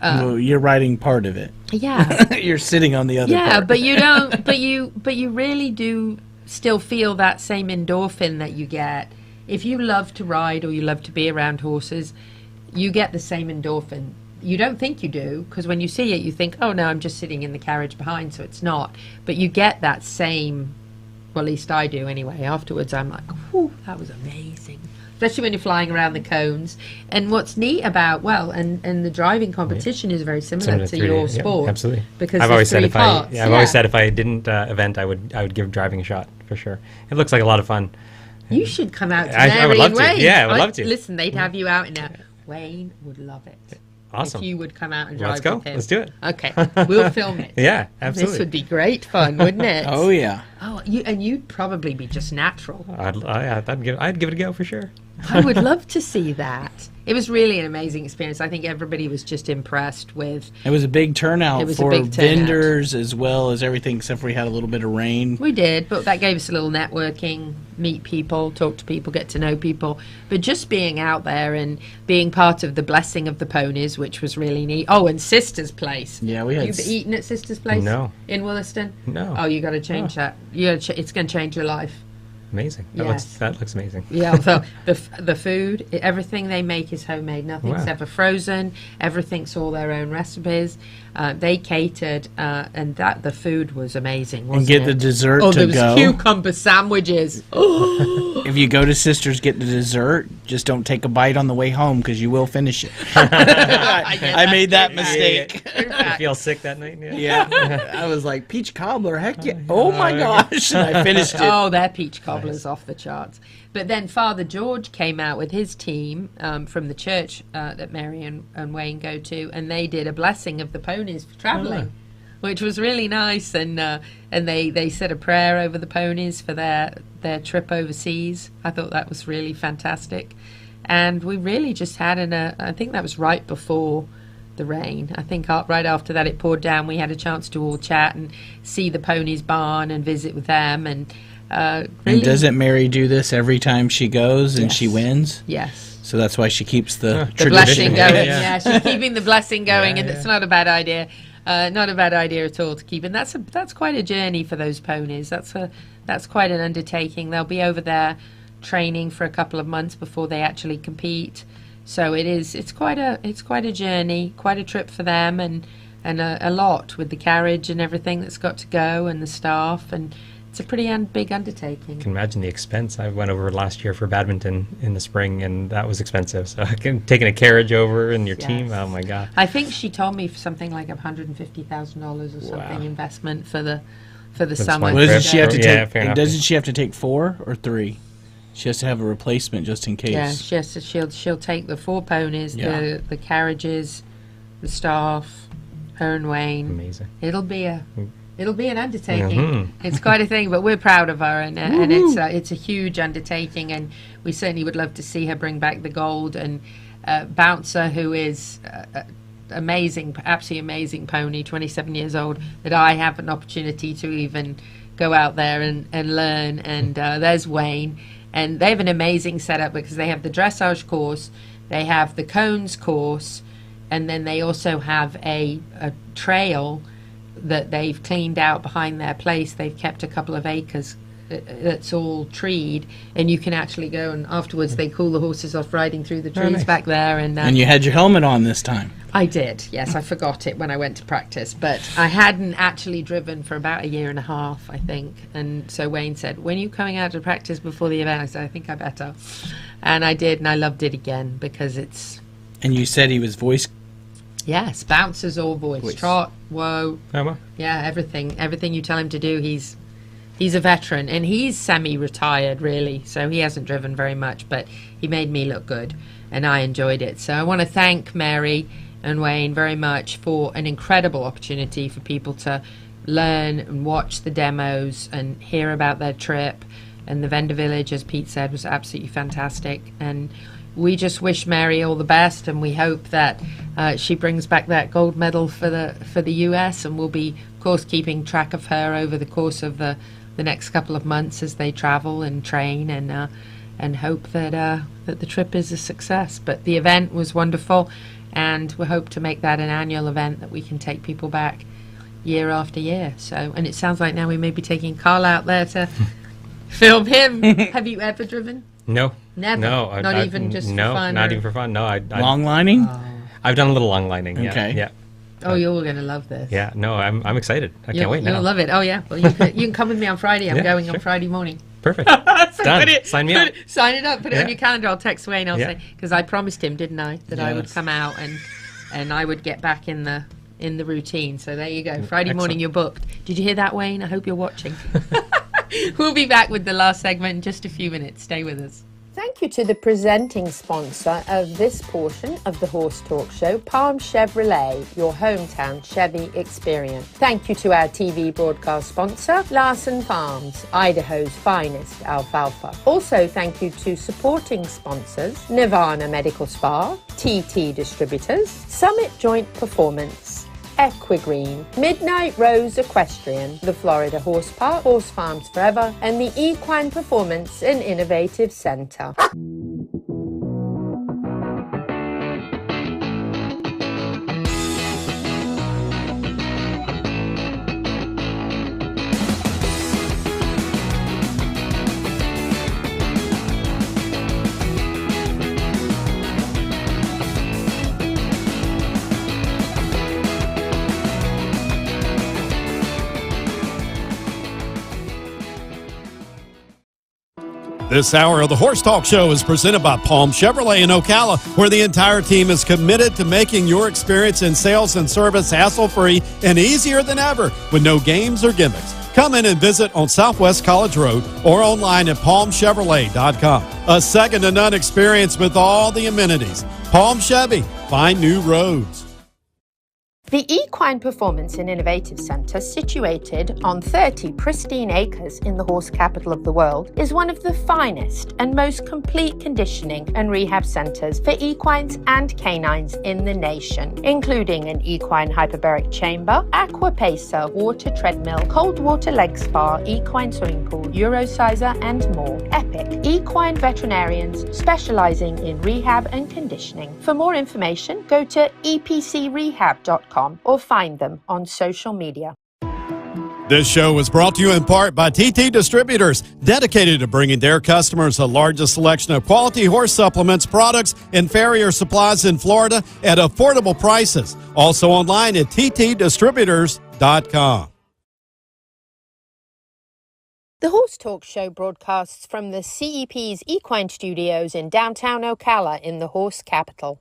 Well, you're riding part of it. Yeah. You're sitting on the other part. Yeah, but you don't. But you really do still feel that same endorphin that you get if you love to ride or you love to be around horses. You get the same endorphin. You don't think you do, because when you see it, you think, oh no, I'm just sitting in the carriage behind, so it's not. But you get that same. Well, at least I do anyway. Afterwards, I'm like, whew, that was amazing. Especially when you're flying around the cones. And what's neat about, and the driving competition is very similar to your sport. Yeah, absolutely. Because I've always said I've always said if I didn't event, I would give driving a shot for sure. It looks like a lot of fun. You should come out to I would love Mary and to. Yeah, I would love to. Listen, they'd have you out in a... Wayne would love it. Awesome. If you would come out and drive Let's go. with him. Let's do it. Okay, we'll film it. Yeah, absolutely. This would be great fun, wouldn't it? Oh, yeah. Oh, you'd probably be just natural. I'd give it a go for sure. I would love to see that. It was really an amazing experience. I think everybody was just impressed with... It was a big turnout for big turnout. vendors as well as everything, except for we had a little bit of rain. We did, but that gave us a little networking, meet people, talk to people, get to know people. But just being out there and being part of the blessing of the ponies, which was really neat. Oh, and Sister's Place. Yeah, we had... You've eaten at Sister's Place? No. In Williston? No. Oh, you got to change that. It's going to change your life. Amazing. Yes. That looks amazing. Yeah, so the food, everything they make is homemade. Nothing's ever frozen. Everything's all their own recipes. They catered, and the food was amazing, wasn't And get it? the dessert Oh, to there was go. cucumber sandwiches. If you go to Sisters, get the dessert. Just don't take a bite on the way home because you will finish it. I made that mistake. You feel sick that night? Yeah. I was like, peach cobbler, heck yeah. Oh my gosh. And I finished it. Oh, their peach cobbler's off the charts. But then Father George came out with his team from the church that Mary and Wayne go to, and they did a blessing of the ponies for traveling, which was really nice. And they said a prayer over the ponies for their trip overseas. I thought that was really fantastic. And we really just had I think that was right before the rain. I think right after that it poured down. We had a chance to all chat and see the ponies barn and visit with them. And really, and doesn't Mary do this every time she goes and she wins? Yes. So that's why she keeps the The blessing tradition. going. Yeah, she's keeping the blessing going, and it's not a bad idea. Not a bad idea at all to keep. And that's quite a journey for those ponies. That's quite an undertaking. They'll be over there training for a couple of months before they actually compete. So it's quite a journey, quite a trip for them, and a lot with the carriage and everything that's got to go, and the staff, and it's a pretty big undertaking. I can imagine the expense. I went over last year for badminton in the spring, and that was expensive. So taking a carriage over and your team, oh my god! I think she told me for something like $150,000 or something investment for the summer. Well, doesn't she have to Yeah, take? fair enough. Doesn't she have to take 4 or 3? She has to have a replacement just in case. Yeah, she has to, she'll take the 4 ponies, the carriages, the staff, her and Wayne. Amazing. It'll be an undertaking. It's quite a thing, but we're proud of her, and it's a huge undertaking, and we certainly would love to see her bring back the gold. And Bouncer, who is amazing, absolutely amazing pony, 27 years old, that I have an opportunity to even go out there and learn. And there's Wayne. And they have an amazing setup because they have the dressage course, they have the cones course, and then they also have a trail that they've cleaned out behind their place. They've kept a couple of acres that's all treed, and you can actually go, and afterwards they cool the horses off riding through the trees back there. And you had your helmet on this time. I did, yes. I forgot it when I went to practice, but I hadn't actually driven for about a year and a half, I think. And so Wayne said, when are you coming out to practice before the event? I said, I think I better. And I did, and I loved it again because it's... And you said he was voice... Yes, Bouncer's all voice. Trot, whoa. Oh, well. Yeah, everything you tell him to do, he's He's a veteran, and he's semi-retired, really, so he hasn't driven very much, but he made me look good, and I enjoyed it. So I want to thank Mary and Wayne very much for an incredible opportunity for people to learn and watch the demos and hear about their trip. And the vendor village, as Pete said, was absolutely fantastic. And we just wish Mary all the best, and we hope that she brings back that gold medal for the US, and we'll be, of course, keeping track of her over the course of the next couple of months as they travel and train, and hope that the trip is a success. But the event was wonderful, and we hope to make that an annual event that we can take people back year after year. So, and it sounds like now we may be taking Karl out there to film him. Have you ever driven? No. Never? No. Not even just for fun? Not even for fun. No. Long lining? I've done a little long lining. Yeah. Okay. Yeah. Oh, you're going to love this. Yeah. No, I'm excited. I can't wait now. You'll love it. Oh, yeah. Well, you can come with me on Friday. I'm Yeah, going sure. on Friday morning. Perfect. So Done. Sign me up. Sign it up. Put it on Yeah. your calendar. I'll text Wayne. I'll Yeah. say, because I promised him, didn't I, that I would Yes. come out and I would get back in the routine. So there you go. Friday morning, Excellent. you're booked. Did you hear that, Wayne? I hope you're watching. We'll be back with the last segment in just a few minutes. Stay with us. Thank you to the presenting sponsor of this portion of the Horse Talk Show, Palm Chevrolet, your hometown Chevy experience. Thank you to our TV broadcast sponsor, Larson Farms, Idaho's finest alfalfa. Also, thank you to supporting sponsors, Nirvana Medical Spa, TT Distributors, Summit Joint Performance, Equine, Midnight Rose Equestrian, the Florida Horse Park, Horse Farms Forever, and the Equine Performance and Innovative Center. This hour of the Horse Talk Show is presented by Palm Chevrolet in Ocala, where the entire team is committed to making your experience in sales and service hassle-free and easier than ever with no games or gimmicks. Come in and visit on Southwest College Road or online at palmchevrolet.com. A second-to-none experience with all the amenities. Palm Chevy, find new roads. The Equine Performance and Innovative Center, situated on 30 pristine acres in the horse capital of the world, is one of the finest and most complete conditioning and rehab centers for equines and canines in the nation, including an equine hyperbaric chamber, aqua pacer, water treadmill, cold water leg spa, equine swimming pool, Eurosizer, and more. Epic equine veterinarians specializing in rehab and conditioning. For more information, go to epcrehab.com or find them on social media. This show was brought to you in part by TT Distributors, dedicated to bringing their customers the largest selection of quality horse supplements, products, and farrier supplies in Florida at affordable prices. Also online at ttdistributors.com. The Horse Talk Show broadcasts from the CEP's Equine Studios in downtown Ocala in the horse capital.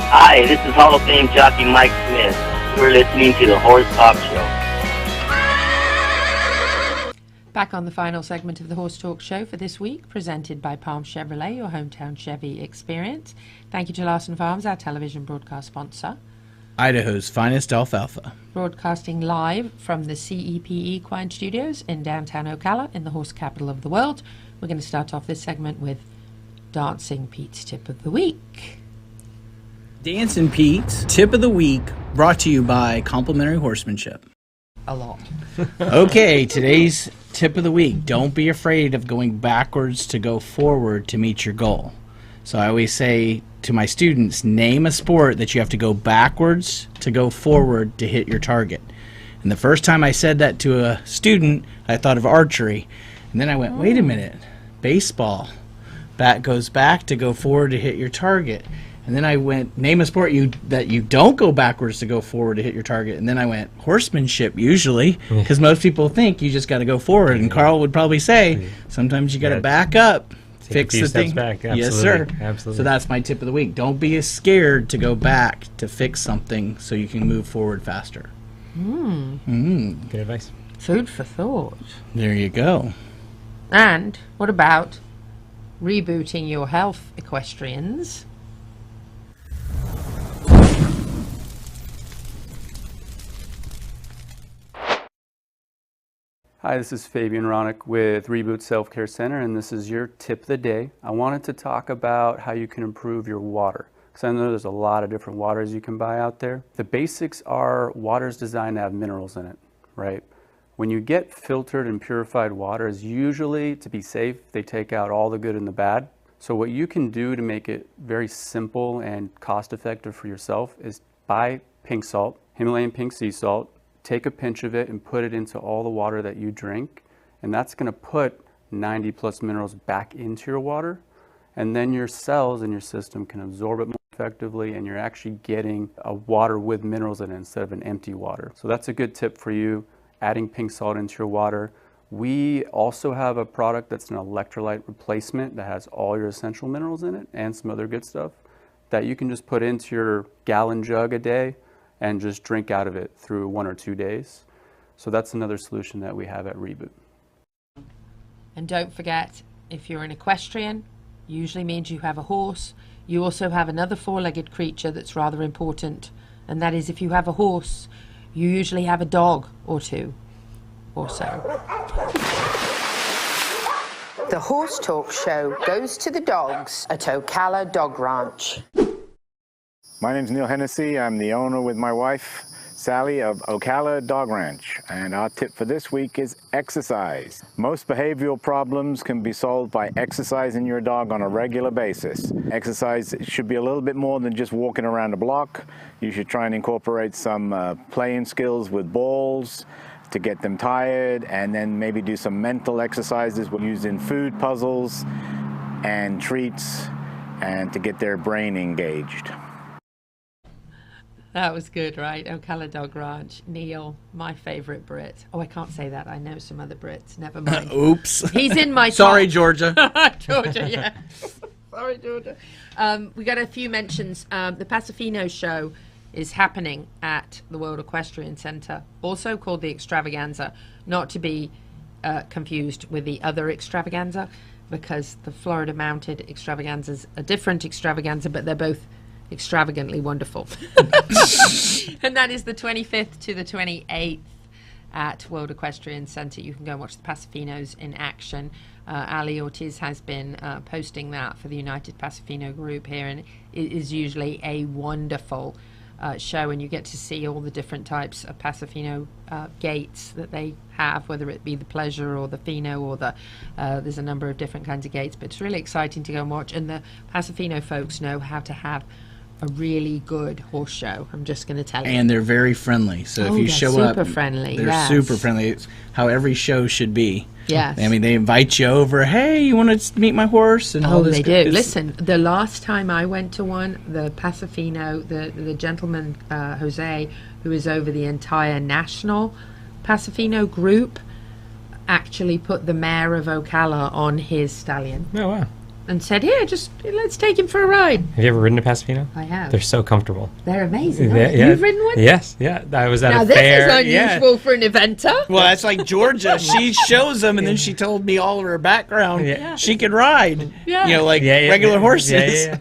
Hi, this is Hall of Fame jockey Mike Smith. You're listening to the Horse Talk Show. Back on the final segment of the Horse Talk Show for this week, presented by Palm Chevrolet, your hometown Chevy experience. Thank you to Larson Farms, our television broadcast sponsor. Idaho's finest alfalfa. Broadcasting live from the CEP Equine Studios in downtown Ocala in the horse capital of the world. We're going to start off this segment with Dancin Pete's Tip of the Week. Dancin Pete's Tip of the Week, brought to you by Complementary Horsemanship. A lot. Okay, today's tip of the week. Don't be afraid of going backwards to go forward to meet your goal. So I always say to my students, name a sport that you have to go backwards to go forward to hit your target. And the first time I said that to a student, I thought of archery. And then I went, wait a minute, baseball. Bat goes back to go forward to hit your target. And then I went, name a sport that you don't go backwards to go forward to hit your target. And then I went, horsemanship, usually, because most people think you just got to go forward. And Karl would probably say, sometimes you got to back up, fix the thing. Back. Yes, sir. Absolutely. So that's my tip of the week. Don't be as scared to go back to fix something so you can move forward faster. Good advice. Food for thought. There you go. And what about rebooting your health, equestrians? Hi, this is Fabien with Reboot Self-Care Center, and this is your tip of the day. I wanted to talk about how you can improve your water, because I know there's a lot of different waters you can buy out there. The basics are water's designed to have minerals in it, right? When you get filtered and purified waters, usually, to be safe, they take out all the good and the bad. So what you can do to make it very simple and cost-effective for yourself is buy pink salt, Himalayan pink sea salt, take a pinch of it and put it into all the water that you drink, and that's going to put 90 plus minerals back into your water, and then your cells in your system can absorb it more effectively, and you're actually getting a water with minerals in it instead of an empty water. So that's a good tip for you, adding pink salt into your water. We also have a product that's an electrolyte replacement that has all your essential minerals in it and some other good stuff that you can just put into your gallon jug a day and just drink out of it through 1 or 2 days. So that's another solution that we have at Reboot. And don't forget, if you're an equestrian, usually means you have a horse. You also have another four-legged creature that's rather important, and that is if you have a horse, you usually have a dog or two, or so. The Horse Talk Show goes to the dogs at Ocala Dog Ranch. My name's Neil Hennessey. I'm the owner with my wife, Sally, of Ocala Dog Ranch. And our tip for this week is exercise. Most behavioral problems can be solved by exercising your dog on a regular basis. Exercise should be a little bit more than just walking around the block. You should try and incorporate some playing skills with balls to get them tired, and then maybe do some mental exercises using food puzzles and treats, and to get their brain engaged. That was good, right? Ocala Dog Ranch. Neil, my favourite Brit. Oh, I can't say that. I know some other Brits. Never mind. Oops. He's in my Sorry, top. Georgia. Georgia, yeah. Sorry, Georgia. We got a few mentions. The Pasofino show is happening at the World Equestrian Center, also called the Extravaganza, not to be confused with the other Extravaganza, because the Florida Mounted Extravaganza is a different extravaganza, but they're both extravagantly wonderful. And that is the 25th to the 28th at World Equestrian Center. You can go and watch the Pasofinos in action. Ali Ortiz has been posting that for the United Pasofino group here, and it is usually a wonderful show, and you get to see all the different types of Pasofino gaits that they have, whether it be the pleasure or the fino or the there's a number of different kinds of gaits, but it's really exciting to go and watch, and the Pasofino folks know how to have a really good horse show. I'm just going to tell you. And they're very friendly. So if you show up, super friendly. They're super friendly. It's how every show should be. Yes. I mean, they invite you over. Hey, you want to meet my horse? And all this. They do. Listen, the last time I went to one, the Pasofino, the gentleman Jose, who is over the entire national Pasofino group, actually put the mayor of Ocala on his stallion. Oh wow. And said, "Yeah, just let's take him for a ride." Have you ever ridden a Pasofino? I have. They're so comfortable. They're amazing. Yeah. You've ridden one? Yes, yeah. I was at now a fair. This is unusual for an eventer. Well, that's like Georgia. She shows them, and then she told me all of her background. Yeah. She could ride. Yeah. You know, like regular horses. Yeah.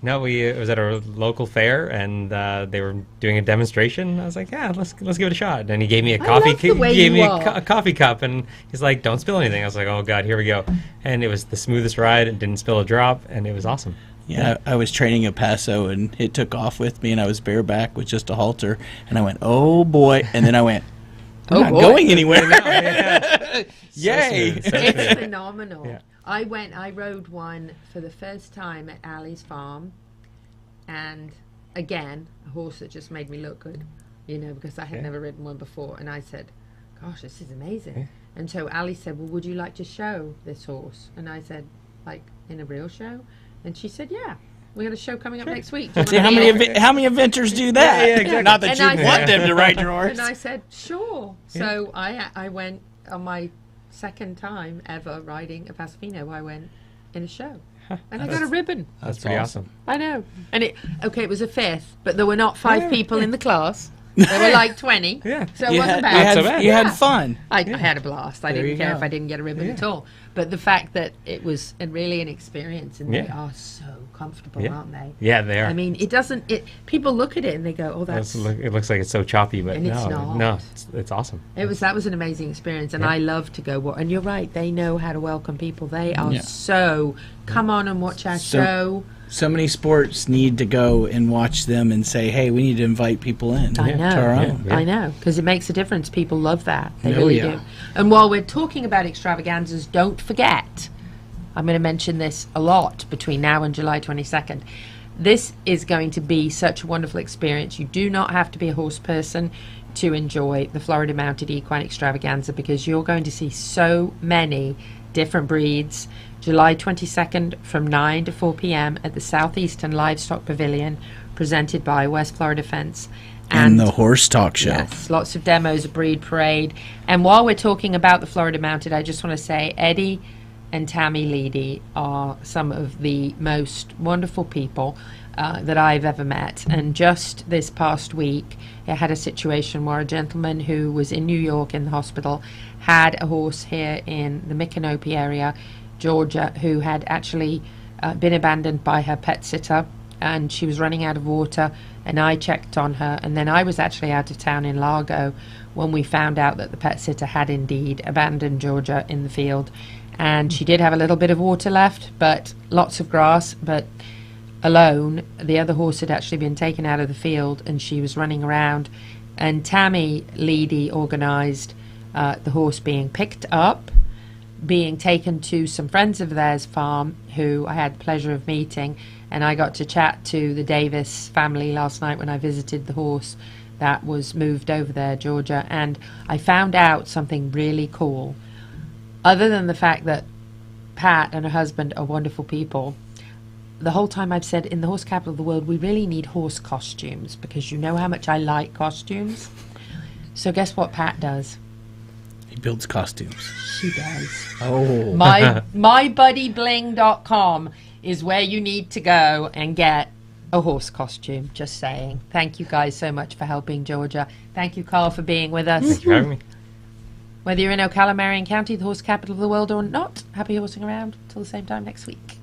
No, it was at a local fair, and they were doing a demonstration. I was like, yeah, let's give it a shot. And he gave me a coffee. He gave me a coffee cup, and he's like, don't spill anything. I was like, oh god, here we go. And it was the smoothest ride. It didn't spill a drop, and it was awesome. Yeah, I was training a Paso, and it took off with me, and I was bareback with just a halter, and I went, oh boy, and then I went, I'm not going anywhere. Yay! It's phenomenal. Yeah. I rode one for the first time at Ali's farm, and again, a horse that just made me look good, because I had never ridden one before, and I said, gosh, this is amazing. Yeah. And so Ali said, well, would you like to show this horse? And I said, like, in a real show? And she said, yeah. We got a show coming up next week. See, how many eventers do that? Yeah, exactly. Not that you want them to ride your horse. And I said, sure. So I went on my second time ever riding a Pasofino. I went in a show. And I got a ribbon. That's pretty awesome. I know. And it was a fifth, but there were not 5 people in the class. There were like 20. Yeah. So it You wasn't had, bad. you had, so bad. you had Yeah. fun. I had a blast. I There didn't you care go. if I didn't get a ribbon at all. But the fact that it was really an experience, and they Yeah. are so comfortable, Yeah. aren't they? Yeah, they are. I mean, it doesn't. People look at it and they go, "Oh, that's." It looks like it's so choppy, but And it's no, not. no, it's awesome. That was an amazing experience, and Yeah. I love to go. And you're right; they know how to welcome people. They are Yeah. so. Come on and watch our show. So many sports need to go and watch them and say, "Hey, we need to invite people in I know. to our own." I know, because it makes a difference. People love that. They Oh, really yeah. do. And while we're talking about extravaganzas, don't forget, I'm going to mention this a lot between now and July 22nd. This is going to be such a wonderful experience. You do not have to be a horse person to enjoy the Florida Mounted Equine Extravaganza, because you're going to see so many different breeds. July 22nd from 9 to 4 p.m. at the Southeastern Livestock Pavilion, presented by West Florida Fence. And the Horse Talk Show. Yes, lots of demos, a breed parade. And while we're talking about the Florida Mounted, I just want to say Eddie and Tammy Leedy are some of the most wonderful people that I've ever met. And just this past week, I had a situation where a gentleman who was in New York in the hospital had a horse here in the Micanopy area, Georgia, who had actually been abandoned by her pet sitter, and she was running out of water, and I checked on her, and then I was actually out of town in Largo when we found out that the pet sitter had indeed abandoned Georgia in the field, and she did have a little bit of water left, but lots of grass, but alone. The other horse had actually been taken out of the field, and she was running around, and Tammy Leedy organised the horse being picked up, being taken to some friends of theirs farm who I had the pleasure of meeting, and I got to chat to the Davis family last night when I visited the horse that was moved over there, Georgia, and I found out something really cool. Other than the fact that Pat and her husband are wonderful people, the whole time I've said in the horse capital of the world we really need horse costumes, because you know how much I like costumes. So guess what Pat does? He builds costumes. She does. Oh. MyBuddyBling.com is where you need to go and get a horse costume. Just saying. Thank you guys so much for helping Georgia. Thank you, Carl, for being with us. Thanks for having me. Whether you're in Ocala, Marion County, the horse capital of the world, or not, happy horsing around. Till the same time next week.